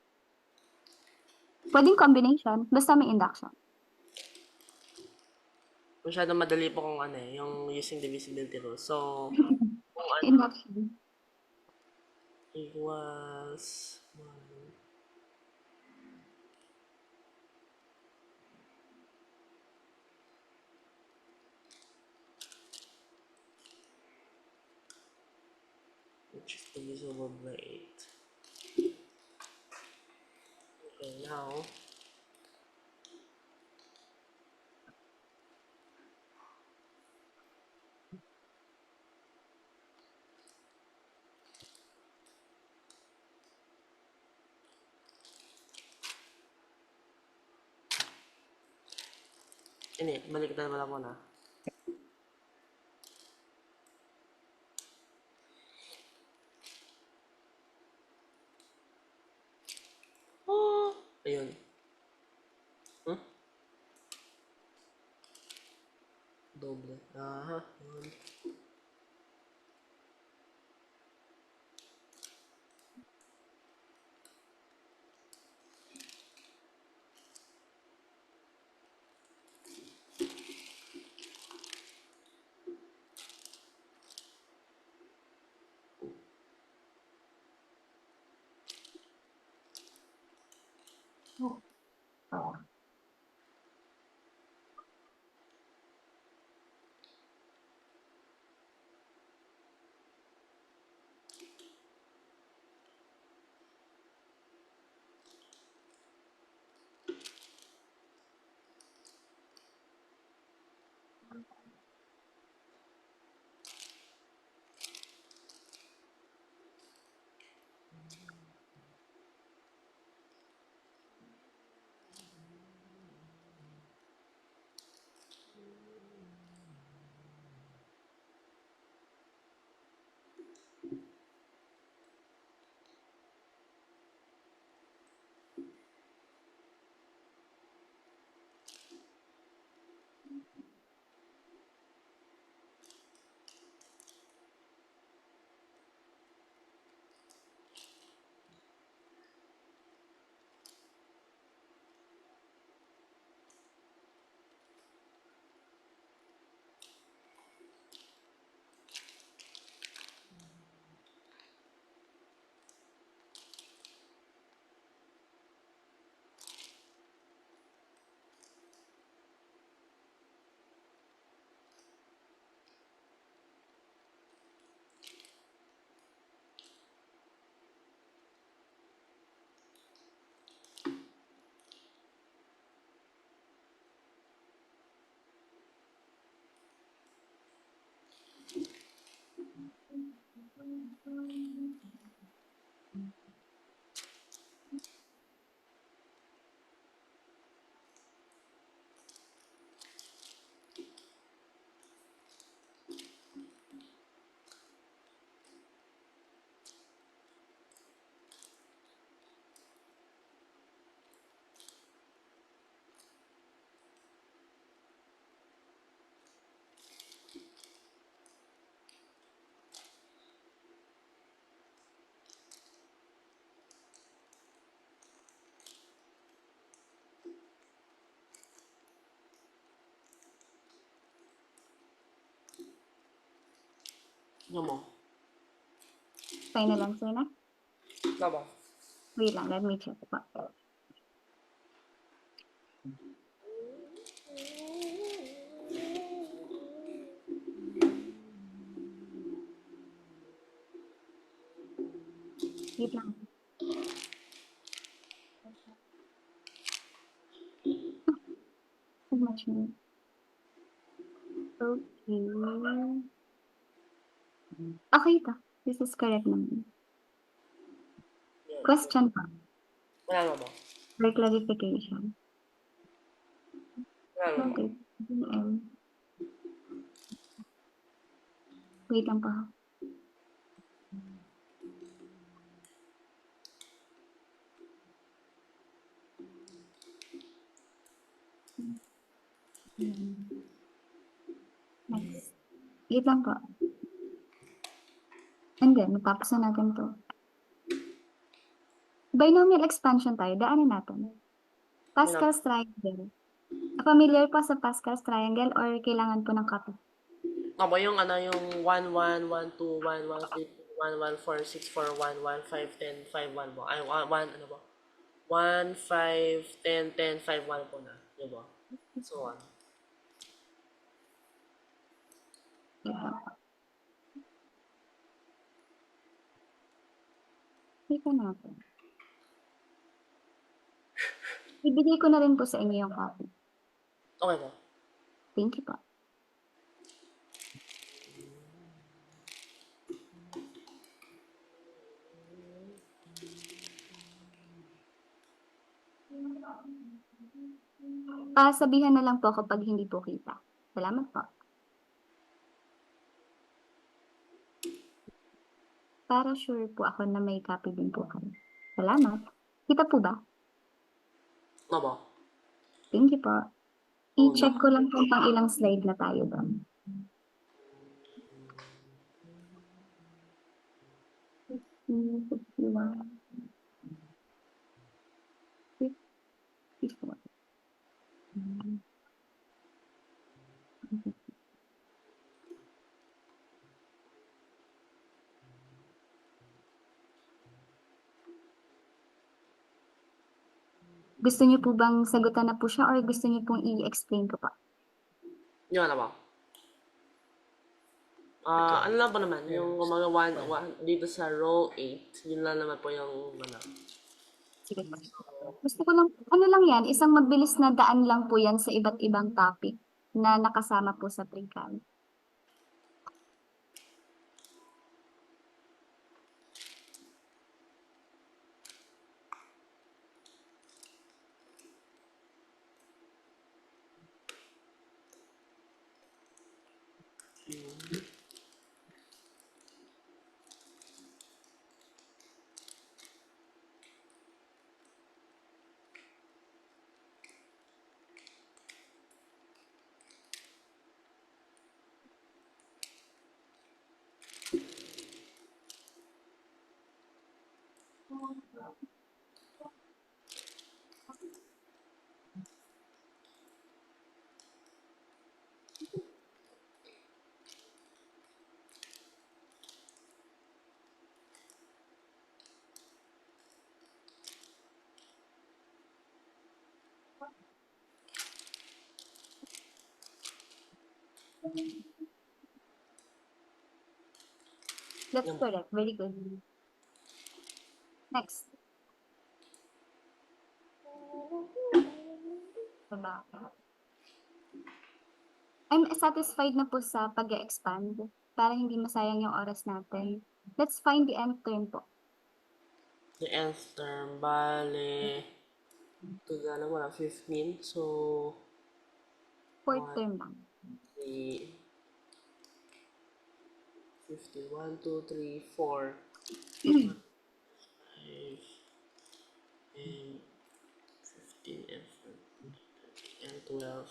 Pwedeng combination, basta may induction. Masyadong madali po kung ano yung using divisibility rules. So, kung ano Induction. equals 1. Which is divisible by 8. Okay, now, ini, balik na naman ako na. Oh, ayun. Hmm? Doble. Aha, yun. Ano mo? Final answer na? Tama. Wait lang, let me check pa. Wait lang. Too much more. Okay. Okay ito. This is correct naman. Question pa. Wala naman. For clarification. Wala naman. Okay. Wait lang pa. Next. Wait lang po. And then, matapos na natin to. Binomial expansion tayo. Daanan natin. Pascal's triangle. Familiar pa sa Pascal's triangle or kailangan po ng copy? Ako yung ano, yung 1, 1, 1, 2, 1, 1, 3, 1, 1, 4, 6, 4, 1, 1, 5, 10, 5, 1 po. Ay, 1, ano ba? 1, 5, 10, 10, 5, 1 po na. Diba? So, 1. Wait lang natin. Ibigay ko na rin po sa inyo yung copy. Okay po. Thank you po. Sabihan na lang po kapag hindi po kita. Salamat po. Para sure po ako na may copy din po kayo. Salamat. Kita po ba? Ano ba? Thank you po. I-check ko lang kung pang ilang slide na tayo doon. Gusto niyo po bang sagutan na po siya or gusto niyo pong i-explain ko pa? Yung ano ba? Ano lang po naman, yung mga 1, dito sa row 8, yun lang naman po yung ano. Sige po. Gusto ko lang, ano lang yan, isang mabilis na daan lang po yan sa iba't ibang topic na nakasama po sa pre-cal. That's correct. Very good. Next. Diba? I'm satisfied na po sa pag-expand para hindi masayang yung oras natin. Let's find the nth term po. The nth term, bale, ito na wala, 15, so, Fourth term lang. 3, 15, 1, 2, 3, 4, 5, and 15, and 12.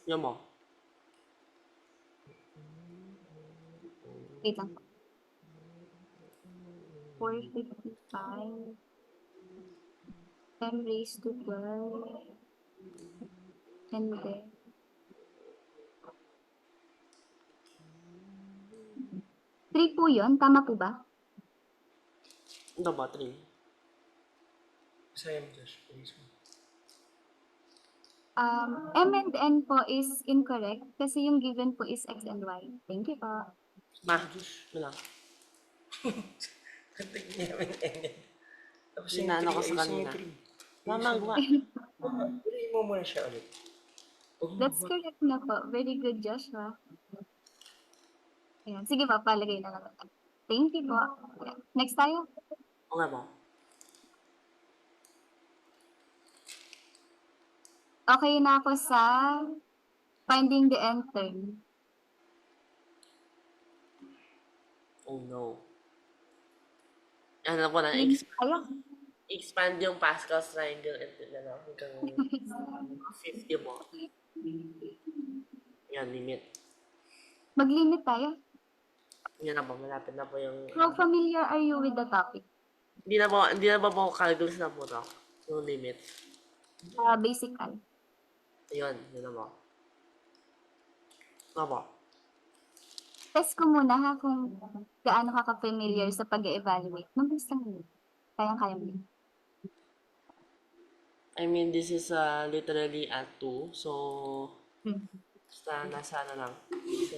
Yan mo. Wait lang po. 455. 10 raised to 12. And then, 3 po yun. Tama po ba? Ano ba, 3? Sa'yo, Josh. Please. M and N po is incorrect kasi yung given po is X and Y. Thank you po. Ma, yun lang. Kantig niya namin yan. Tapos yung Inaano 3, ko sa ayusin mo yung kanina. 3. Mama, gawa. Piliin mo muna siya ulit. Huwag mo That's correct na po. Very good, Joshua. Ayan. Sige po, palagay na lang. Thank you po. Ayan. Next tayo. Okay po. Okay na ako sa finding the end term. Oh no. Ano po na, Ayun. expand yung Pascal's triangle and ano, hanggang 50 mo. Yan, limit. Mag-limit tayo. Yan na po, malapit na po yung... How familiar are you with the topic? Hindi na po calculus na po to. Yung limit. Basic. Yun na po. Ano po? Test ko muna ha kung gaano ka ka-familiar sa pag-evaluate. Mabilis lang yun. Kayang-kaya mo yun. I mean, this is literally at 2. So, basta nasa ano lang. So,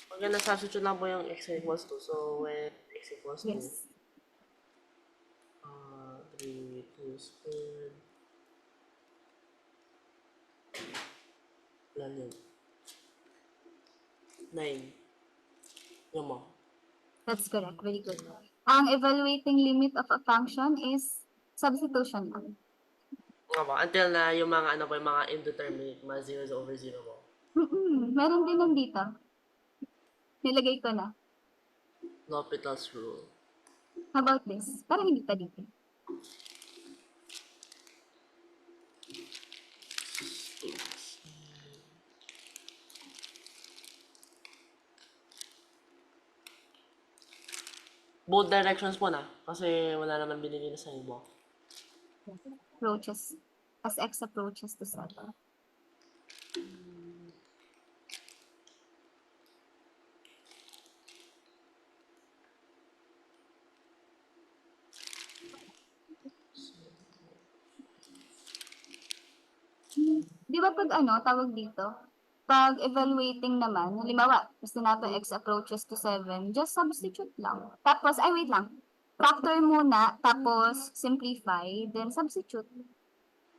pag na-substitute lang po yung x equals 2. So, when x equals 2, Yes. 3, 2 squared. Ilan yun? 9. Yung mo. That's correct. Very good. Ang evaluating limit of a function is substitution lang. Nga po. Until na yung mga ano po, yung mga indeterminate, mga 0 over 0 po. Meron din nandito. Nilagay ko na. L'Hopital's rule. How about this? Parang hindi pa dito. Both directions po na. Kasi wala naman binigay na sa ibo. Approaches. As x approaches to 7. Di ba pag tawag dito? Pag evaluating naman, halimbawa, gusto natin x approaches to 7, just substitute lang. Tapos, wait lang. Factor muna, tapos simplify, then substitute.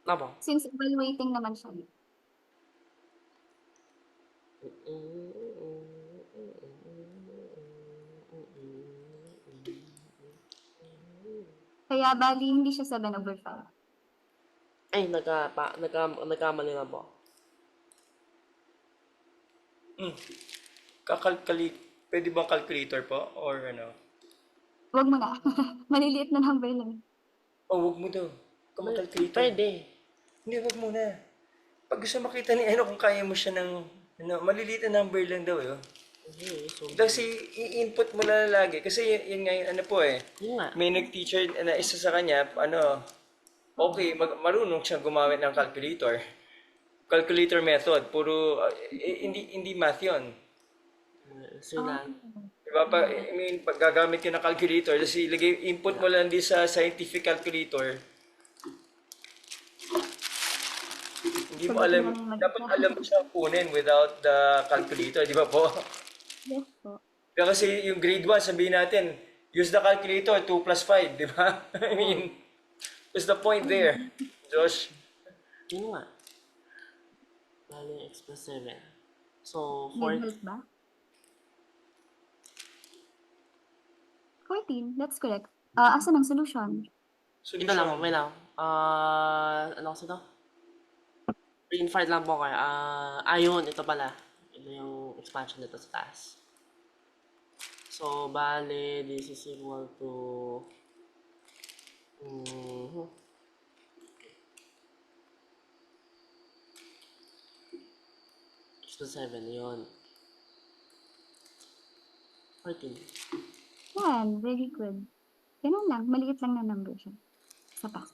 Nga po. Since evaluating naman siya. Kaya bali, hindi siya 7 over 5. Ay, nagkamali na po. Pwede bang calculator po? Or ano? Huwag mo na. Maliliit na number lang. Huwag mo daw. Kung calculator. Pwede. Hindi, wag muna. Pag gusto makita ni kung kaya mo siya ng, maliliit na number lang daw, yun. Okay, so... Kasi i-input mo lang lagi. Kasi yun nga yung Yun nga. may nag-teacher na isa sa kanya, okay, marunong siya gumamit ng calculator. Calculator method, puro, hindi math yun. So lang. Diba, pag gagamit ka ng calculator, tapos input mo lang din sa scientific calculator, hindi mo alam, dapat alam mo siyang kunin without the calculator, di ba po? Yes po. Kaya kasi yung grade 1, sabihin natin, use the calculator, 2 plus 5, di ba? I mean, what's the point there, Josh? Yun nga. Bali, x plus 7. So, Nag-help ba? 14, that's correct. Asan ang solution? ito lang, may lang. Ano kasi ito? Reinfight lang po kayo. Ayun, ito pala. Ito yung expansion nito sa taas. So, bale, this is equal to... X plus 7, yun. 14. Yan, very good. Ganun lang, maliit lang na number siya. Isa pa.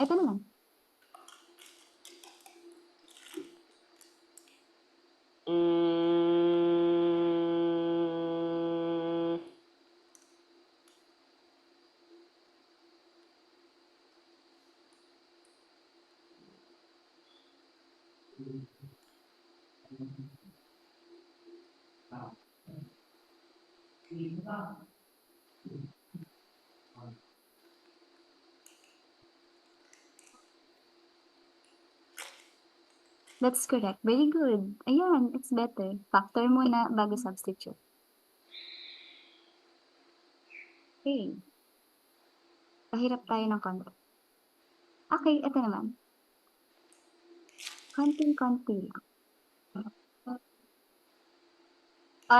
Ito naman. That's correct. Very good. Ayan, it's better. Factor muna bago substitute. Okay. Pahirap tayo ng konti. Okay, ito naman. Konting-konti lang.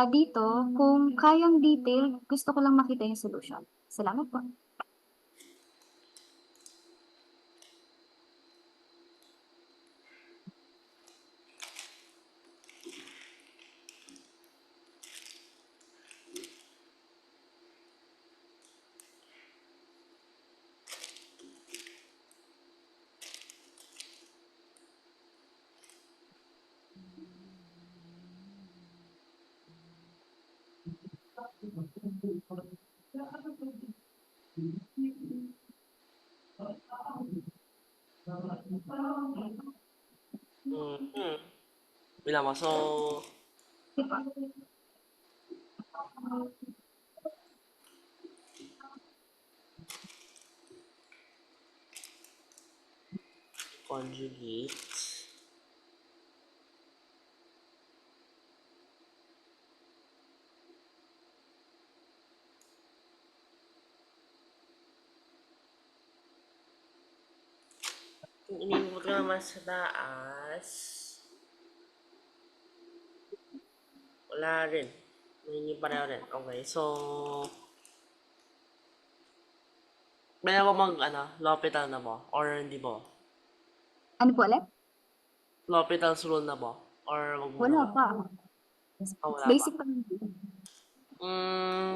Dito, kung kayang detail, gusto ko lang makita yung solution. Salamat po. Mhm. Bilang mo. So, conjugate. Kung inimput ko naman sa taas, wala rin. Hindi pareho rin. Okay, so, may ako L'Hopital na mo? Or hindi mo? Ano po ulit? L'Hopital's rule na mo? Or wag mo Wala na ba? pa. Wala pa. Basic pa.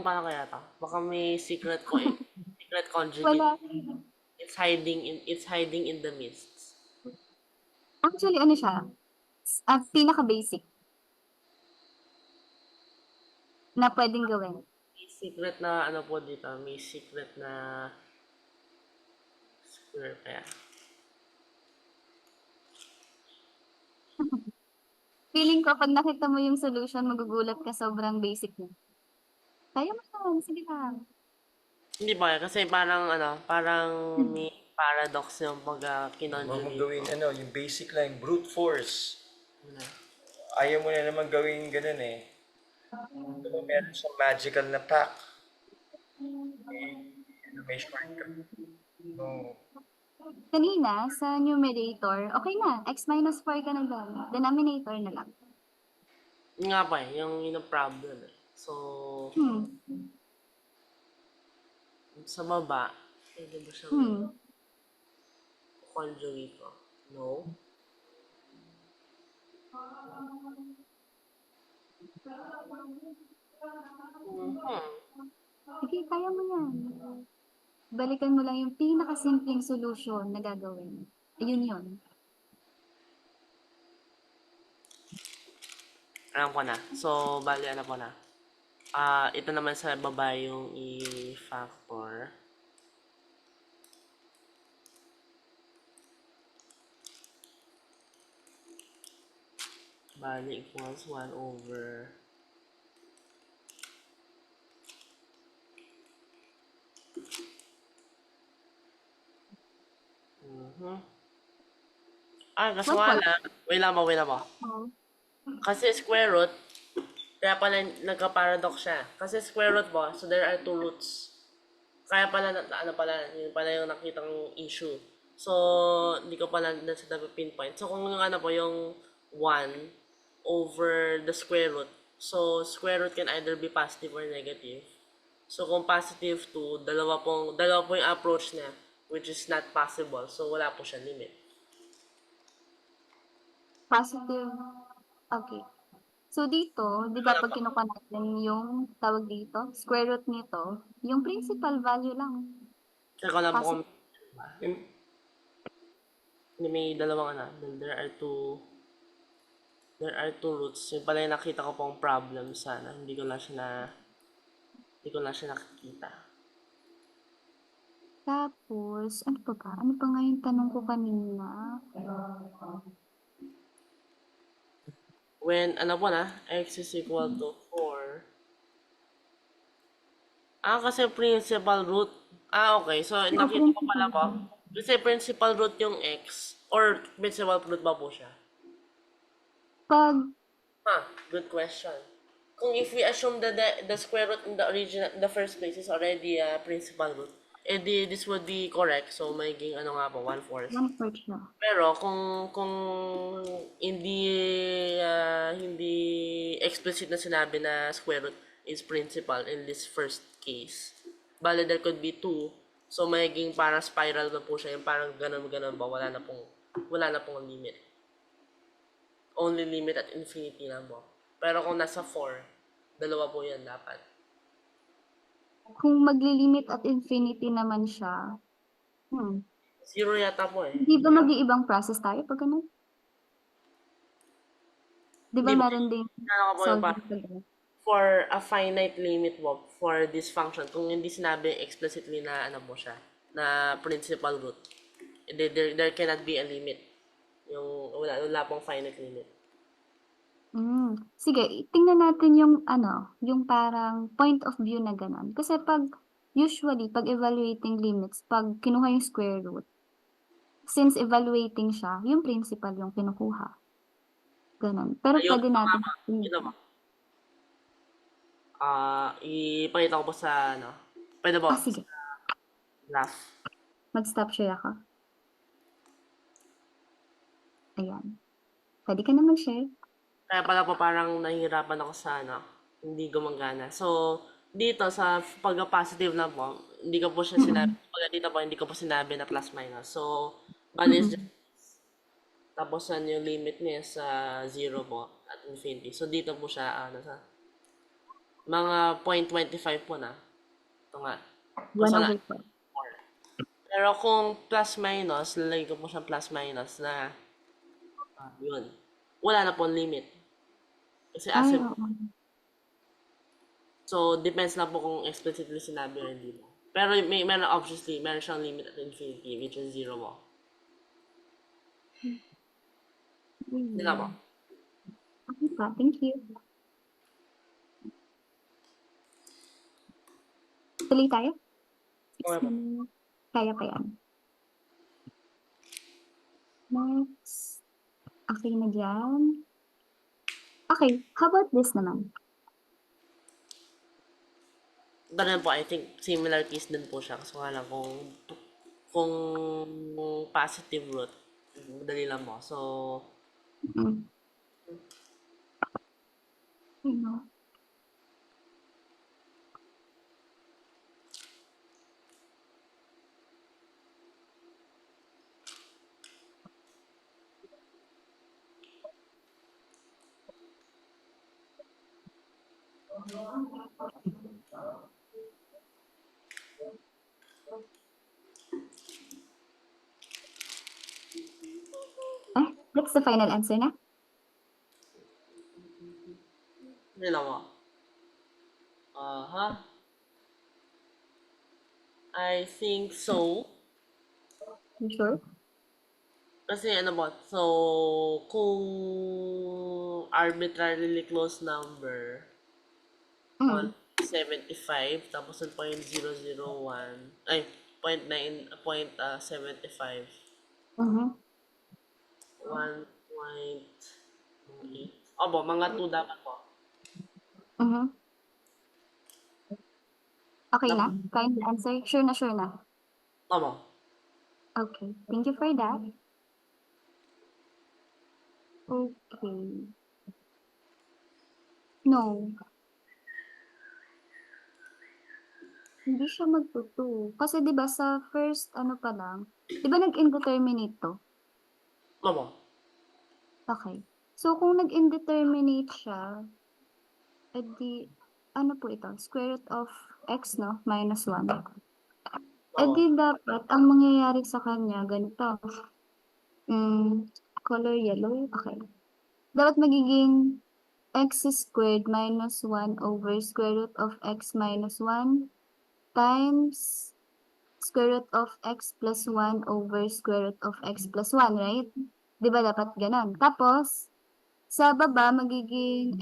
Paano kaya to? Baka may secret secret conjugate. Wala. It's hiding in the mists. Actually, ano siya? Pinaka-basic na pwedeng gawin. May secret na po dito, may secret na square kaya. Feeling ko, pag nakita mo yung solution, magugulat ka, sobrang basic na. Kaya mo naman, sige lang. Hindi ba kaya? Kasi parang may paradox yung pag Huwag mong kinonjugate. gawin yung basic lang, brute force. Ano. Ayaw mo na naman gawin ganun eh. Diba, meron siyang magical na pack. May shortcut. No. Kanina, sa numerator, okay na, x minus 4 ka na doon. Denominator na lang. Yun nga pa yung problem eh. So, sa baba, pwede ba siyang conjugate ko? No? Sige, kaya mo yan. Balikan mo lang yung pinakasimpleng solution na gagawin. Ayun yun. Alam ko na. So, bali ko na. Ito naman sa baba yung i-factor. Bali equals 1 over kaso nga lang. Wait lang mo. Oh. Kasi square root, kaya pala nagka-paradox siya. Kasi square root mo, so there are two roots. Kaya pala, yun pala yung nakitang issue. So, hindi ko pala nasa pinpoint. So, kung yung yung 1 over the square root, so square root can either be positive or negative. So, kung positive 2, dalawa po yung approach niya, which is not possible. So, wala po siya limit. Positive. Okay. So dito, di ba pag kinuha natin yung tawag dito, square root nito, yung principal value lang. Kaya ko lang po kung Yung- may dalawang there are two roots. Yung pala yung nakita ko pong problem sana. Hindi ko lang siya nakikita. Tapos, ano pa ba? Ano pa nga yung tanong ko kanina? when, ano po na, x is equal to 4. Kasi principal root. Okay. So, nakita ko pala po. Kasi principal root yung x. Or principal root ba po siya? Pag, Good question. Kung if we assume that the square root in the original, the first place is already a principal root, this would be correct. So, magiging ano nga po, 1/4. 1/4 siya. Pero kung hindi hindi explicit na sinabi na square root is principal in this first case, bale there could be 2. So magiging parang spiral na po siya, yung parang ganun-ganun ba, wala na pong limit. Only limit at infinity lang po. Pero kung nasa 4, dalawa po yan dapat. Kung maglilimit at infinity naman siya, 0 yata po eh. hindi ba mag-iibang process tayo pag ganun? Di ba Hindi ba? meron din Ano ka po yung solving pag ganun? for a finite limit po for this function, kung hindi sinabi explicitly na ano po siya, na principal root, there cannot be a limit. Yung wala pong finite limit. Sige, tingnan natin yung yung parang point of view na ganun. Kasi usually, pag evaluating limits, pag kinuha yung square root, since evaluating siya, yung principal yung kinukuha. Ganun. Pero Ayun, pwede natin ito ba? Ipakita ko po sa ano. Pwede ba? sige. Graph. Mag-stop share ako. Ayan. Pwede ka na mag-share. Kaya pala po parang nahihirapan ako sa ano, hindi gumagana. So, dito sa pagka-positive na po, hindi ko po siya sinabi. Pag dito po, hindi ko po sinabi na plus minus. So, bali is tapos yung limit niya sa 0 po at infinity. So, dito po siya, sa mga 0.25 po na. Ito nga. 1/4. Pero kung plus minus, lalagay ko po siyang plus minus na, yun. Wala na pong limit. Kasi Ay, as oo. so, depends na po kung explicitly sinabi or hindi mo. Pero obviously, meron siyang limit at infinity, which is 0 mo. Hindi na po. Okay pa, thank you. Tuloy tayo? Okay po. Kaya pa yan. Next. Okay na dyan. Okay, how about this naman? Ganun po, I think similar case din po siya. Kaso nga lang kung positive root, madali lang po. So, Ano? That's the final answer na? hindi lang po. I think so. You sure? Kasi ano ba, so, kung arbitrarily close number, 0.75, tapos yung 0.001, ay, 0.75, 1.8. Opo, mga 2 dapat po. Okay na? Final answer? Sure na. Opo. Okay, thank you for that. Okay. No. Hindi siya magtutu. Kasi 'di ba sa first pa lang, 'di ba nag-indeterminate to? Opo. Okay. So kung nag-indeterminate siya, edi ano po ito? Square root of x, no? Minus 1. Edi dapat ang mangyayari sa kanya ganito. Color yellow. Okay. Dapat magiging x squared minus 1 over square root of x minus 1 times square root of x plus 1 over square root of x plus 1, right? Di ba dapat ganon? Tapos, Sa baba, magiging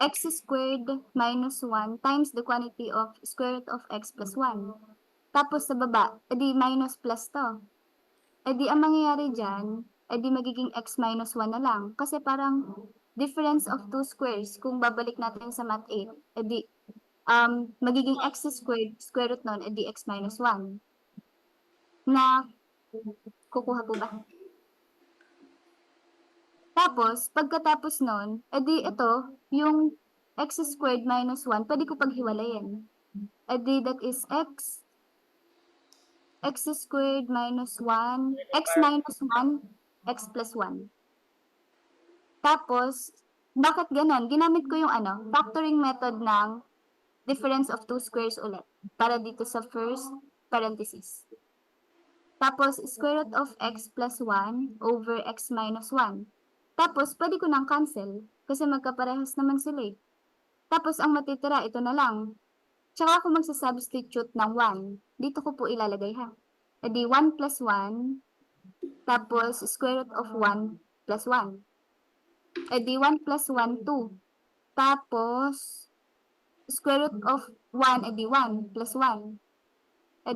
x squared minus 1 times the quantity of square root of x plus 1. Tapos sa baba, minus plus to. Ang mangyayari dyan, magiging x minus 1 na lang. Kasi parang difference of two squares, kung babalik natin sa math 8, magiging x squared, square root nun, x minus 1. Na, kukuha po ba? Tapos, pagkatapos nun, ito, yung x squared minus 1, pwede ko paghiwalayin. That is x squared minus 1, x minus 1, x plus 1. Tapos, bakit ganon? Ginamit ko yung factoring method ng difference of two squares ulit. Para dito sa first parenthesis. Tapos, square root of x plus 1 over x minus 1. Tapos, pwede ko nang cancel kasi magkaparehas naman sila eh. Tapos, ang matitira, ito na lang. Tsaka ako magsasubstitute ng 1. Dito ko po ilalagay ha. 1 plus 1, tapos square root of 1 plus 1. 1 plus 1, 2. Tapos, square root of 1, 1 plus 1. 2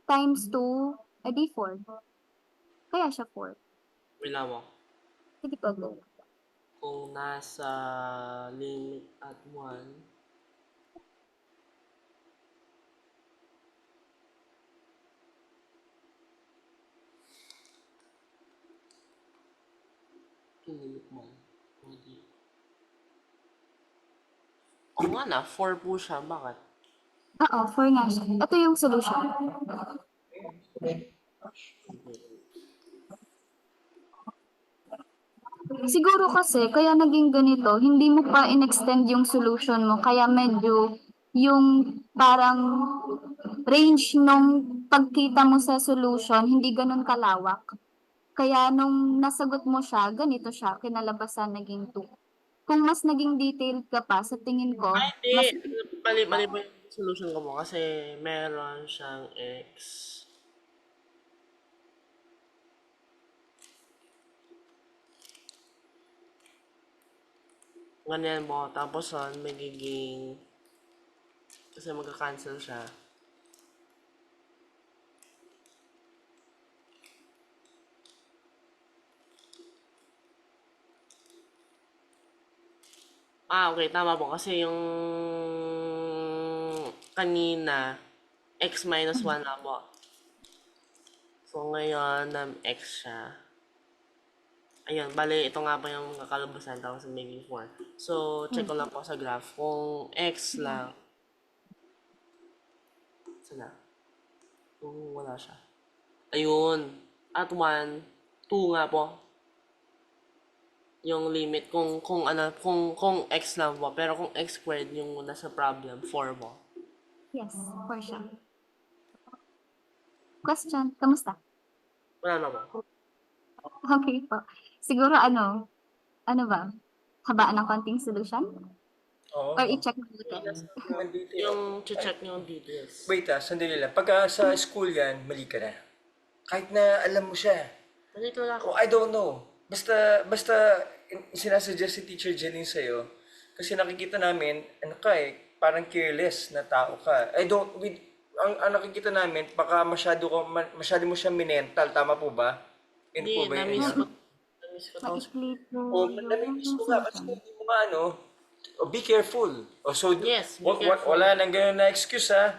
times 2, 4. Kaya siya 4. Wala mo. Sige po, go. Kung nasa limit at 1, limit 1. Pwede. O nga na, 4 po siya. Bakit? Oo, 4 nga siya. Ito yung solution. Siguro kasi, kaya naging ganito, hindi mo pa in-extend yung solution mo, kaya medyo yung parang range nung pagkita mo sa solution, hindi ganun kalawak. Kaya nung nasagot mo siya, ganito siya, kinalabasan naging 2. Kung mas naging detailed ka pa, sa tingin ko, Ay, mas hindi. Mali ba yung solution ko mo? Kasi meron siyang x. Ganyan mo. Tapos magiging... Kasi magka-cancel siya. Okay. Tama po. Kasi yung... Kanina, x minus 1 na po. So, ngayon, x siya. Ayun, bale, ito nga pa yung kakalabasan, tapos magiging 4. So, check ko lang po sa graph. Kung x lang, sana? Kung wala siya. Ayun. At 1, 2 nga po. Yung limit. Kung x lang po. Pero kung x squared yung nasa problem, 4 po. yes, for sure. Question, kamusta? Wala na po. Okay po. Siguro ano ba? Habaan ng konting solution? Oo. Or i-check mo ulit? Yung check nyo yung details. Wait sandali lang. Pagka sa school yan, mali ka na. Kahit na alam mo siya. Ganito lang ako. Oh, I don't know. Basta sinasuggest si Teacher Jeline sa'yo. Kasi nakikita namin, parang careless na tao ka. Ang nakikita namin, baka masyado mo siya minental. Tama po ba? Yun Hindi, po ba yun? na-miss ko to. Maikli po O, yung namimiss ko nga. Kasi solution. hindi mo nga be careful. O, so, Yes, be careful. wala nang gano'n na excuse ha.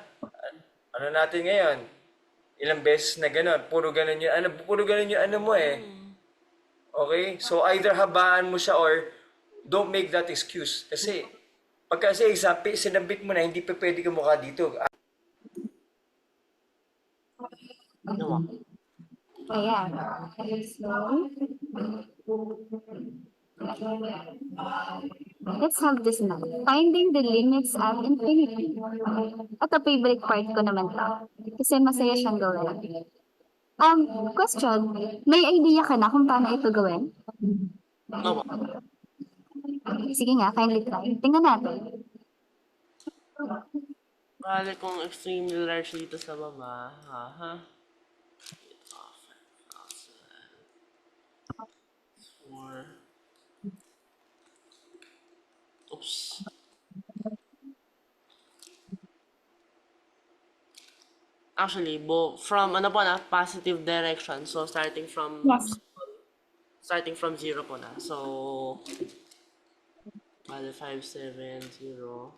Ano natin ngayon? Ilang beses na gano'n. Puro gano'n yung ano mo eh. Okay? So, either habaan mo siya or don't make that excuse. Kasi, pagka sa exam, sinabit mo na, hindi pa pwede ka mukha dito. Ano mo? Ayan. Let's have this now. Finding the limits at infinity. Ito, favorite part ko naman to. Kasi masaya siyang gawin. Question, may idea ka na kung paano ito gawin? Ano mo? Sige nga, kindly try. Tingnan natin. Bale kung extremely large dito sa baba, Actually, from ano po na, positive direction. So, Yes. starting from 0 po na. So, bali 570.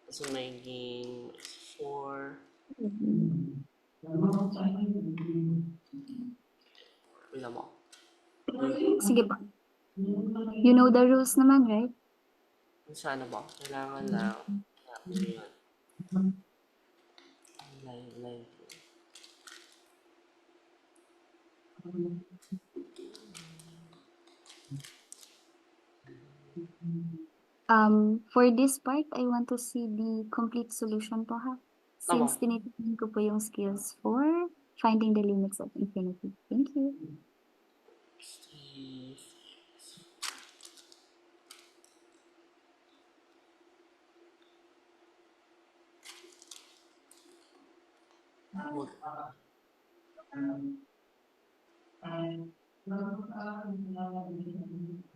Kasi magiging 4. Bilang mo. Sige po. You know the rules naman, right? Sana ba? Kailangan lang. Yun. Line. For this part, I want to see the complete solution po ha. Since Tama. tinitignan ko po yung skills for finding the limits of infinity. Thank you. Steve.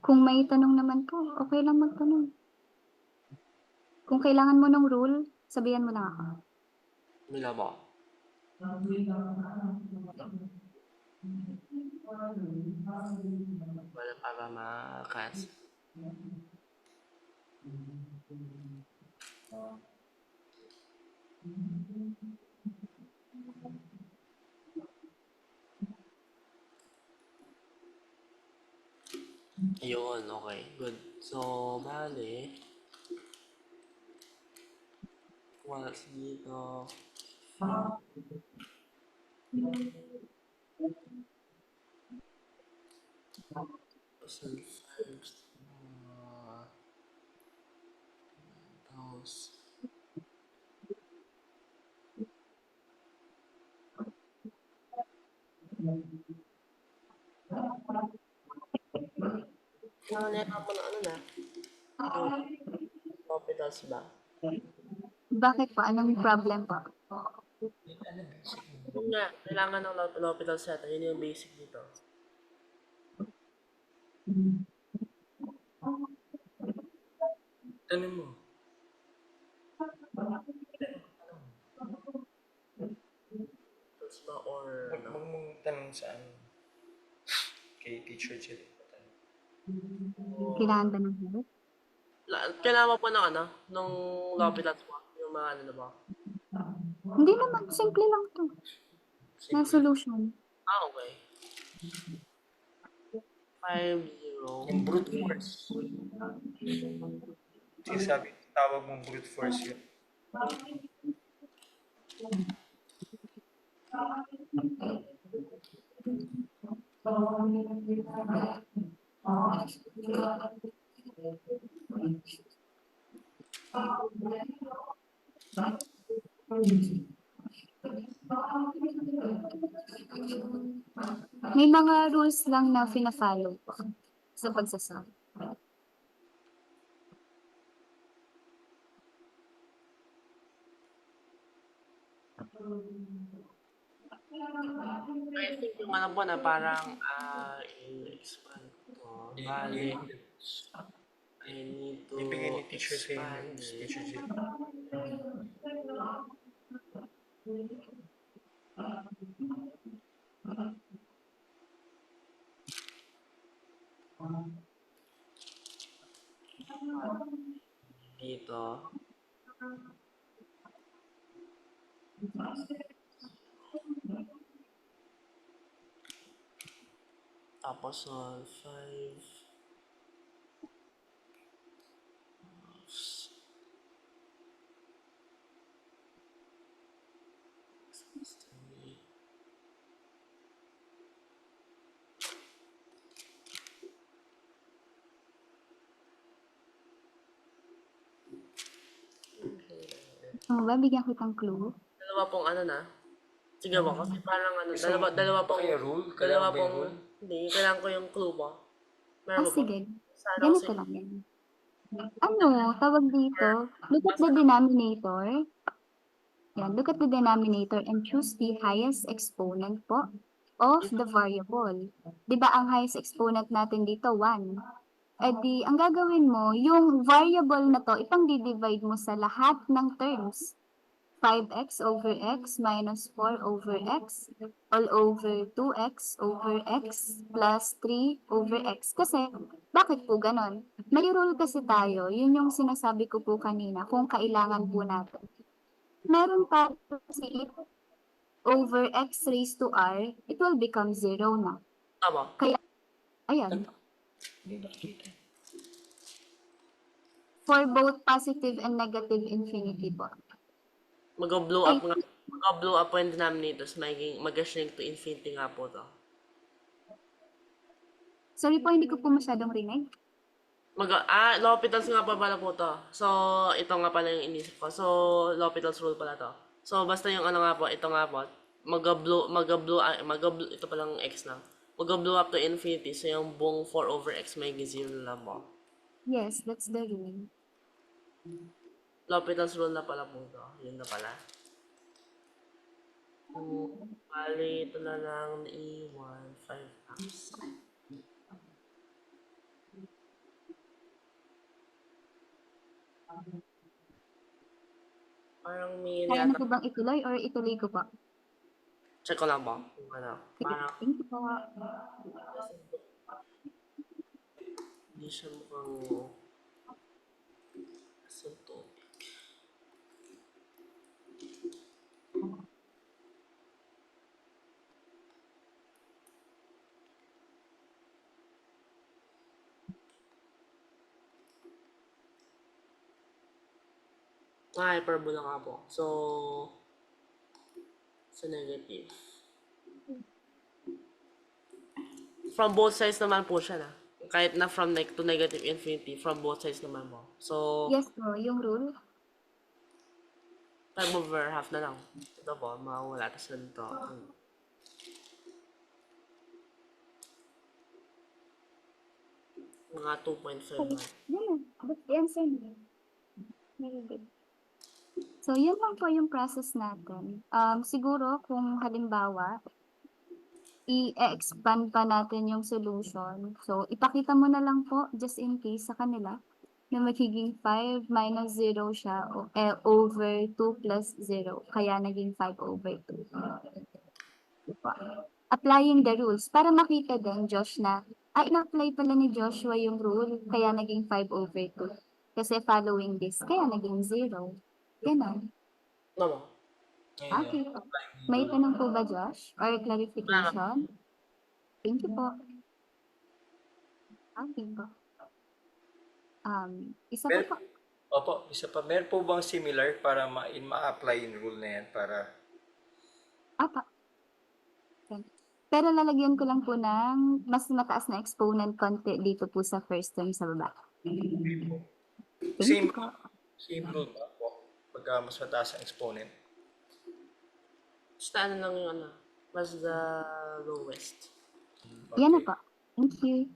Kung may tanong naman po, okay lang magtanong. Kung kailangan mo ng rule, sabihan mo lang ako. Bilang mo. Wala para ma-cancel. Ayun, okay. Good. So, bali. Once dito. Person 5. Tapos. Neka mo na ano na. Hospitals ba? Bakit po? Anong problem po? Yun nga, kailangan ng hospital setter. Yun yung basic dito. Tanong mo. Hospitals ba or ano? Huwag mong tanong sa ano. Kay Teacher Jill. Kailangan ba ng help? Kailangan mo pa ng ano? Nung hospitals mo? Yung mga ano na ba? Hindi naman, simple lang to. Na solution. Okay. 5-0. Yung brute force. Kasi sabi, tawag mong brute force yun. May mga rules lang na fina-follow po sa pagsasabi. I think yung ano po na parang i-expand ko. Bali, I need to Ibigay ni Teacher sa expand inyo. it. Teacher Jill. Dito. Tapos on 5. Ba, bigyan kitang clue. Dalawa pong ano na. Sige ba? Kasi parang ano, Gusto mo dalawa pong, kaya rule? dalawa Kailangan ba yung pong, rule? hindi, kailangan ko yung clue ba? Meron ba ba? Sige. Sana Ganito kasi, lang yan. Ano, tawag dito, look at the denominator. Yan, look at the denominator and choose the highest exponent po of the variable. Di ba ang highest exponent natin dito, 1. E di, ang gagawin mo, yung variable na to, ipang-divide mo sa lahat ng terms. 5x over x minus 4 over x all over 2x over x plus 3 over x. Kasi, bakit po ganon? May rule kasi tayo, yun yung sinasabi ko po kanina, kung kailangan po natin. Meron pa kasi over x raised to r, it will become 0 na. Tama. Kaya, ayan, Hindi nakikita. for both positive and negative infinity po. Mag-blow up nga. Mag-blow up po yung denominators. Mag-shrink to infinity nga po to. Sorry po, hindi ko po masyadong rinig. L'Hopital's nga pa pala po to. So, ito nga pala yung inisip ko. So, L'Hopital's rule pala to. So, basta yung ano nga po, ito nga po, ito palang x lang. Mag-blow up to infinity. So, yung buong 4 over x may 0 lang po. Yes, that's the rule. L'Hopital's rule na pala po to. Yun na pala. Bali, ito na lang iwan. 5 apps. Parang may Kaya na po bang ituloy or ituloy ko po? check ko lang po. Ano, parang Thank you po. hindi siya mukhang asunto. Hyperbola nga po. So, sa negative. From both sides naman po siya na. Kahit na from to negative infinity, from both sides naman po. So, Yes po, yung rule. 5 over half na lang. Ito po, mawala. Tapos nito. Mga 2.5 na. Yan, that's the answer niya. Very good. So, yun lang po yung process natin. Siguro, kung halimbawa, i-expand pa natin yung solution. So, ipakita mo na lang po, just in case sa kanila, na magiging 5 minus 0 siya over 2 plus 0. Kaya naging 5 over 2. Applying the rules. Para makita din, Josh, na in-apply pala ni Joshua yung rule, kaya naging 5 over 2. Kasi following this, kaya naging 0. Ganon. No, Okay. May tanong po ba, Josh? Or clarification? Thank you po. Okay po. Isa pa po. Opo, isa pa. Meron po bang similar para ma-apply yung rule na yan para... Apa. Okay. Pero lalagyan ko lang po ng mas mataas na exponent konti dito po sa first term sa baba. Thank Same, you po. same rule ba po? Pagka mas mataas ang exponent. basta ano lang yung ano. Was the lowest. Yan na po. Thank you.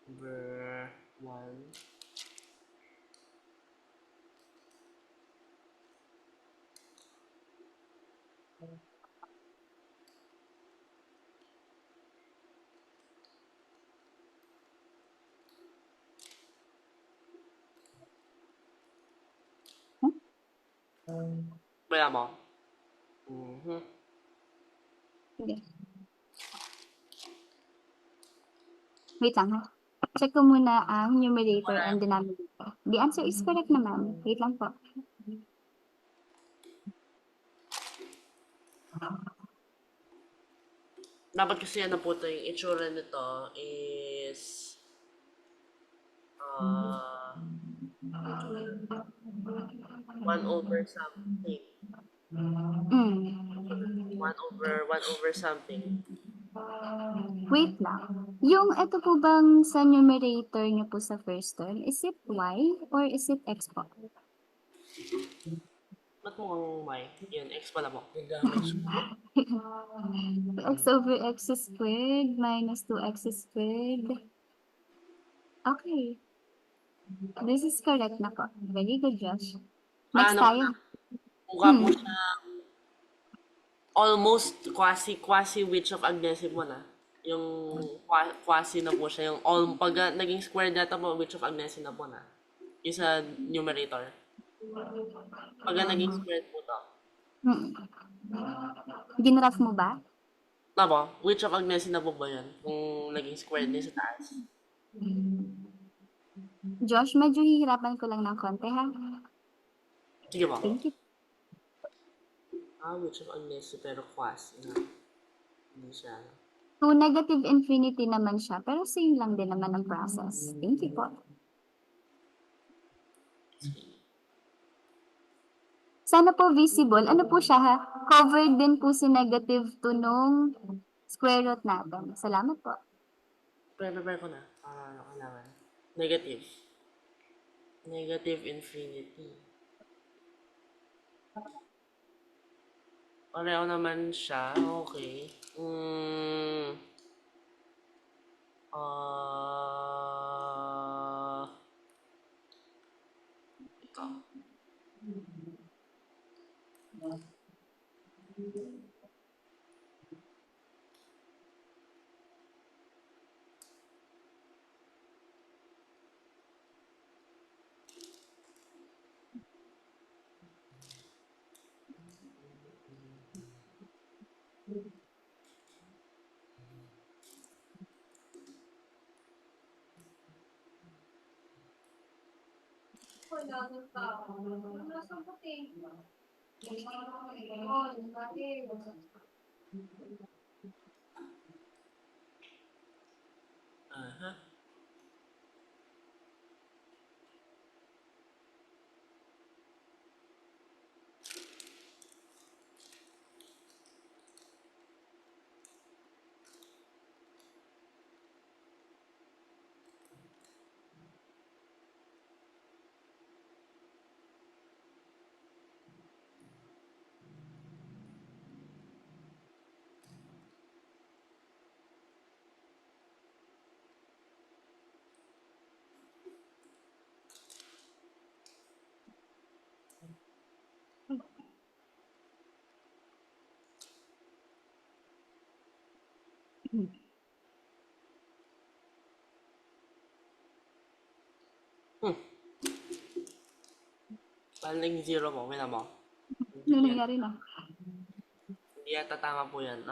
Number 1. Wala mo? Sige. Wait lang ha. Check ko muna ang numerator and denominator. The answer is correct naman. Wait lang po. Dapat kasi ano po ito, yung itsura nito is 1 over something. 1 over something. Wait lang. Yung ito po bang sa numerator niyo po sa first term, is it y or is it x po? Ba't mukhang may? Yun, x pala po. Yung gamit. X over x squared minus 2x squared. Okay. This is correct na po. Very good, Josh. Next tayo. Mukha po siya almost quasi which of Agnesip mo na. yung quasi na po siya, yung all, pag naging square data po, which of Agnesi na po na. Yung sa numerator. Pag naging square po to. Mm. Ginraph mo ba? Tama, which of Agnesi na po ba yun? Kung naging square din sa taas. Josh, medyo hihirapan ko lang ng konti ha. Sige po. Thank you. Which of Agnesi pero quasi na. Hindi siya. To negative infinity naman siya, pero same lang din naman ang process. Thank you po. Sana po visible. Ano po siya ha? Covered din po si negative 2 nung square root natin. Salamat po. Prepare ko na. Ano kailangan? Negative. Negative infinity. Pareho naman siya. Okay. Ito. Aha. Paano naging zero mo? Wala mo. Ano nangyari na? Hindi yata tama po yan.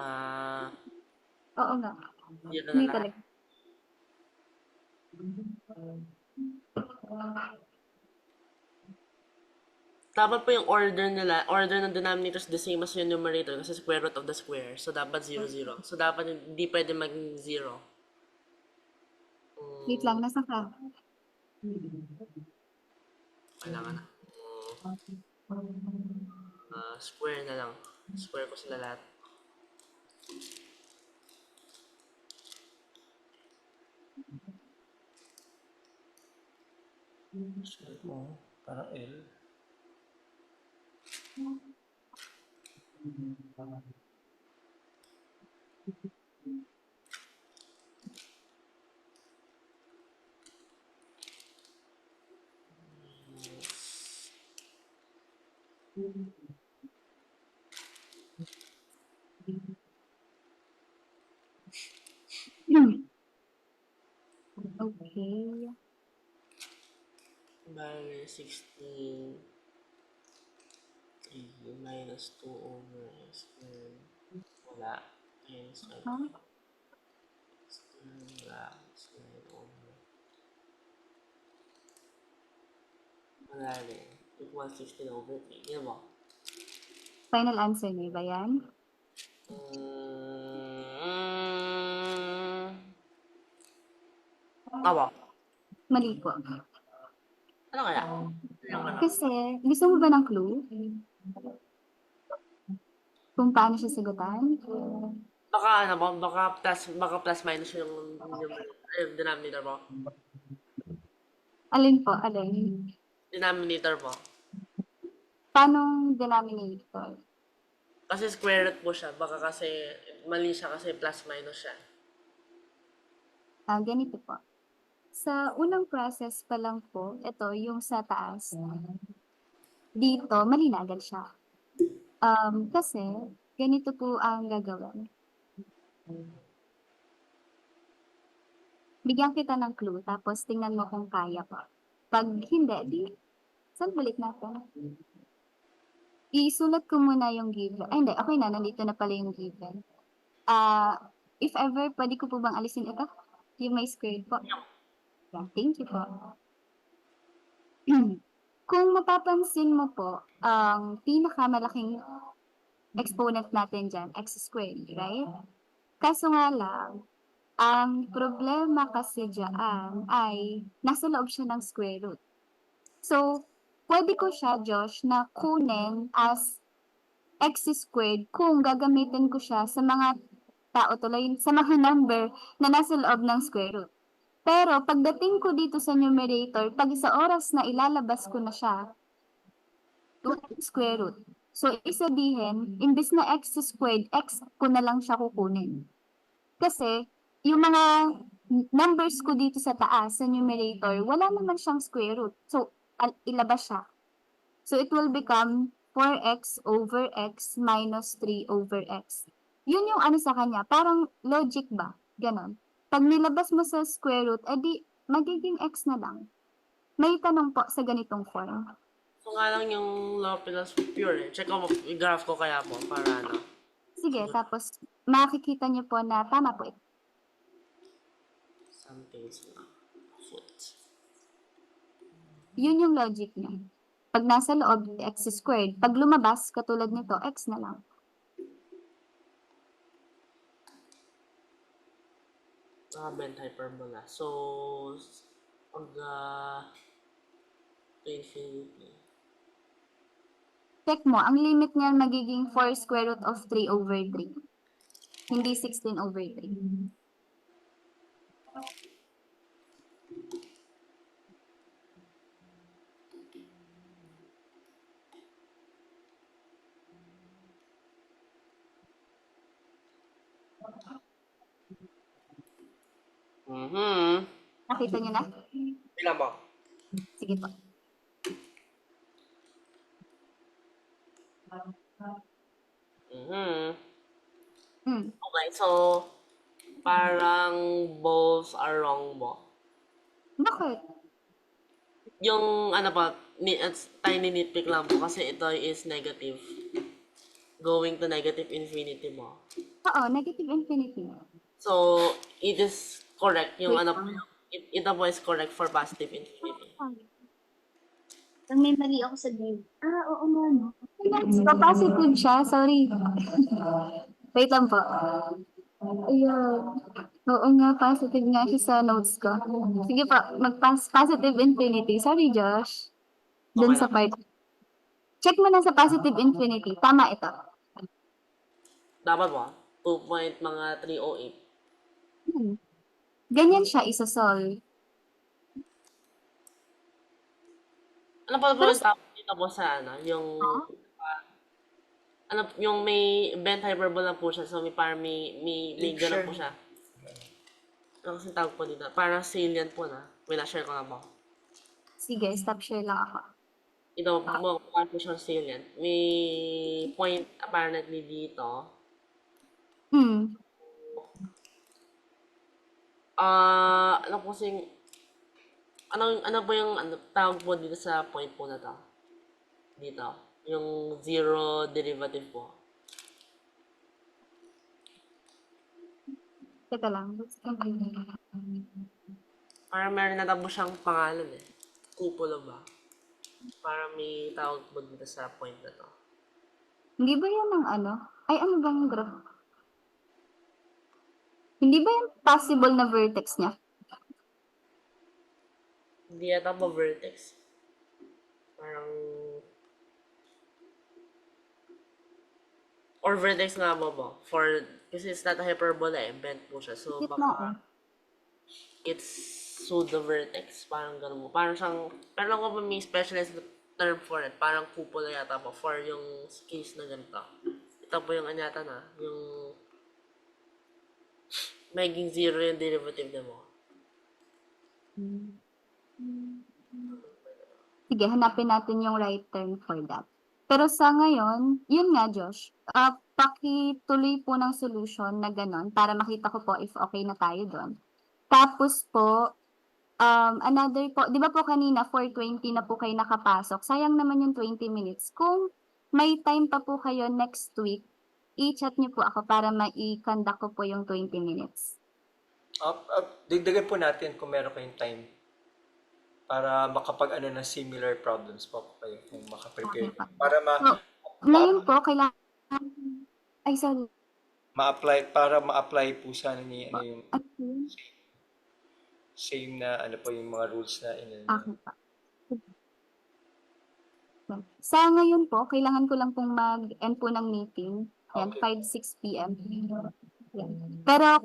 Oo nga. Zero na Hindi lahat. talaga. Dapat po yung order nila, order ng denominators the same as yung numerator kasi square root of the square. So, dapat 0, 0. So, dapat hindi pwede maging 0. Wait lang, nasa ka. Kailangan na. Square na lang. Square ko sila lahat. Square mo, parang L. Okay. Bale, 16. 3 minus 2 over square. Wala. Minus 5. Huh? Square. Wala. Square over. Wala rin. Equal 16 over 3. Yan mo. Final answer niyo ba yan? Tawa. Mali po. Ano kaya? Yung ano? Kasi, gusto mo ba ng clue? Kung paano siya sagutan? Baka ano mo? Baka plus minus yung denominator mo. Alin po? Alin? Denominator mo. Paano denominator? Kasi square root po siya. Baka kasi mali siya kasi plus minus siya. Ganito po. Sa unang process pa lang po, ito yung sa taas. Dito, mali na agad siya. Kasi, ganito po ang gagawin. Bigyan kita ng clue, tapos tingnan mo kung kaya pa. Pag hindi, di, saan balik natin? Isulat ko muna yung given. Ay, hindi. Okay na. Nandito na pala yung given. If ever, pwede ko po bang alisin ito? Yung may squared po. Yeah, thank you po. Kung mapapansin mo po, ang pinakamalaking exponent natin dyan, x squared, right? Kaso nga lang, ang problema kasi dyan ay nasa loob siya ng square root. So, pwede ko siya, Josh, na kunin as x squared kung gagamitin ko siya sa mga tao tuloy, sa mga number na nasa loob ng square root. Pero pagdating ko dito sa numerator, pag sa oras na ilalabas ko na siya, square root. So, isabihin, imbis na x squared, x ko na lang siya kukunin. Kasi, yung mga numbers ko dito sa taas, sa numerator, wala naman siyang square root. So, ilabas siya. So, it will become 4x over x minus 3 over x. Yun yung ano sa kanya, parang logic ba? Ganon. Pag nilabas mo sa square root, edi magiging x na lang. May tanong po sa ganitong form. So nga lang yung Laplace pure eh. Check ko, i-graph ko kaya po para ano. Sige, tapos makikita niyo po na tama po ito. Something's not foot. Yun yung logic niya. Pag nasa loob, x squared. Pag lumabas, katulad nito, x na lang. Bent hyperbola. So, pag to infinity. Check mo, ang limit niya magiging 4 square root of 3 over 3. Hindi 16 over 3. Nakita niyo na? Ilan ba? Sige po. Okay, so, parang both are wrong mo. Bakit? Yung ano pa, tiny nitpick lang po kasi ito is negative. Going to negative infinity mo. Oo, negative infinity. So, it is correct. Yung Wait ano, lang. ito po is correct for positive infinity. May mali ako sa game. Oo nga, no? So, positive siya. Sorry. Wait lang po. Ayun. Oo nga, positive nga siya sa notes ko. Sige po, positive infinity. Sorry, Josh. Dun Okay sa lang. part. Check mo na sa positive infinity. Tama ito. Dapat ba? 2 point mga 308. Ganyan siya isa-solve. Ano pa po Pero yung topic dito po sa ano? Yung, ano, yung may bent hyperbola po siya. So, may parang may ganun po siya. Ano kasi tawag po dito? Parang salient po na. May na-share ko na po. Sige, stop share lang ako. Ito, mukha po siyang salient. May point apparently dito. Ano po kasing, ano po yung tawag po dito sa point po na to? Dito. Yung zero derivative po. Teka lang. Parang meron na tapos siyang pangalan eh. Cupola ba? Parang may tawag po dito sa point na to. Hindi ba yan ang ano? Ay, ano bang graph? Hindi ba yan possible na vertex niya? Hindi yata po vertex. Parang... Or vertex nga ba? For... Kasi it's not a hyperbola eh. Bent po siya. So Gitna baka... eh. It's pseudo-vertex. Parang ganun mo. Parang siyang... Pero lang ko ba may specialized term for it. Parang cupola yata po. For yung case na ganito. Ito po yung anyata na. Yung... Maging zero yung derivative na mo. Sige, hanapin natin yung right term for that. Pero sa ngayon, yun nga, Josh. Pakituloy po ng solution na ganon para makita ko po if okay na tayo doon. Tapos po, another po, di ba po kanina 4:20 na po kayo nakapasok? Sayang naman yung 20 minutes. Kung may time pa po kayo next week, i-chat niyo po ako para mai-conduct ko po yung 20 minutes. Dagdagan po natin kung meron kayong time para makapag-ano ng similar problems po kayo kung makaprepare. Okay pa. Para So, ngayon po, kailangan, ay sorry, ma-apply po sana ni ano yung okay, same na ano po yung mga rules na okay pa. Sa ngayon po, kailangan ko lang pong mag-end po ng meeting. Yan, Okay. 5-6 p.m. Yan. Pero,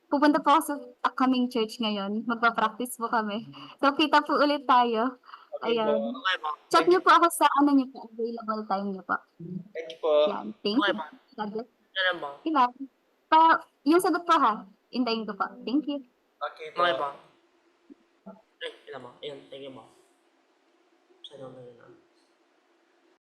pupunta po ako sa upcoming church ngayon. Magpa-practice po kami. So, kita po ulit tayo. Okay po. Ayan. Okay po. Chat niyo po ako sa ano niyo po, available time niyo po. Thank you po. Yan. Thank Okay you. po. God bless. Ganun po. Diba? Pa, yung sagot po ha. Intayin ko po. Thank you. Okay po. Okay po. Ay, ilan po. Ayun, thank you po. Sana na yun.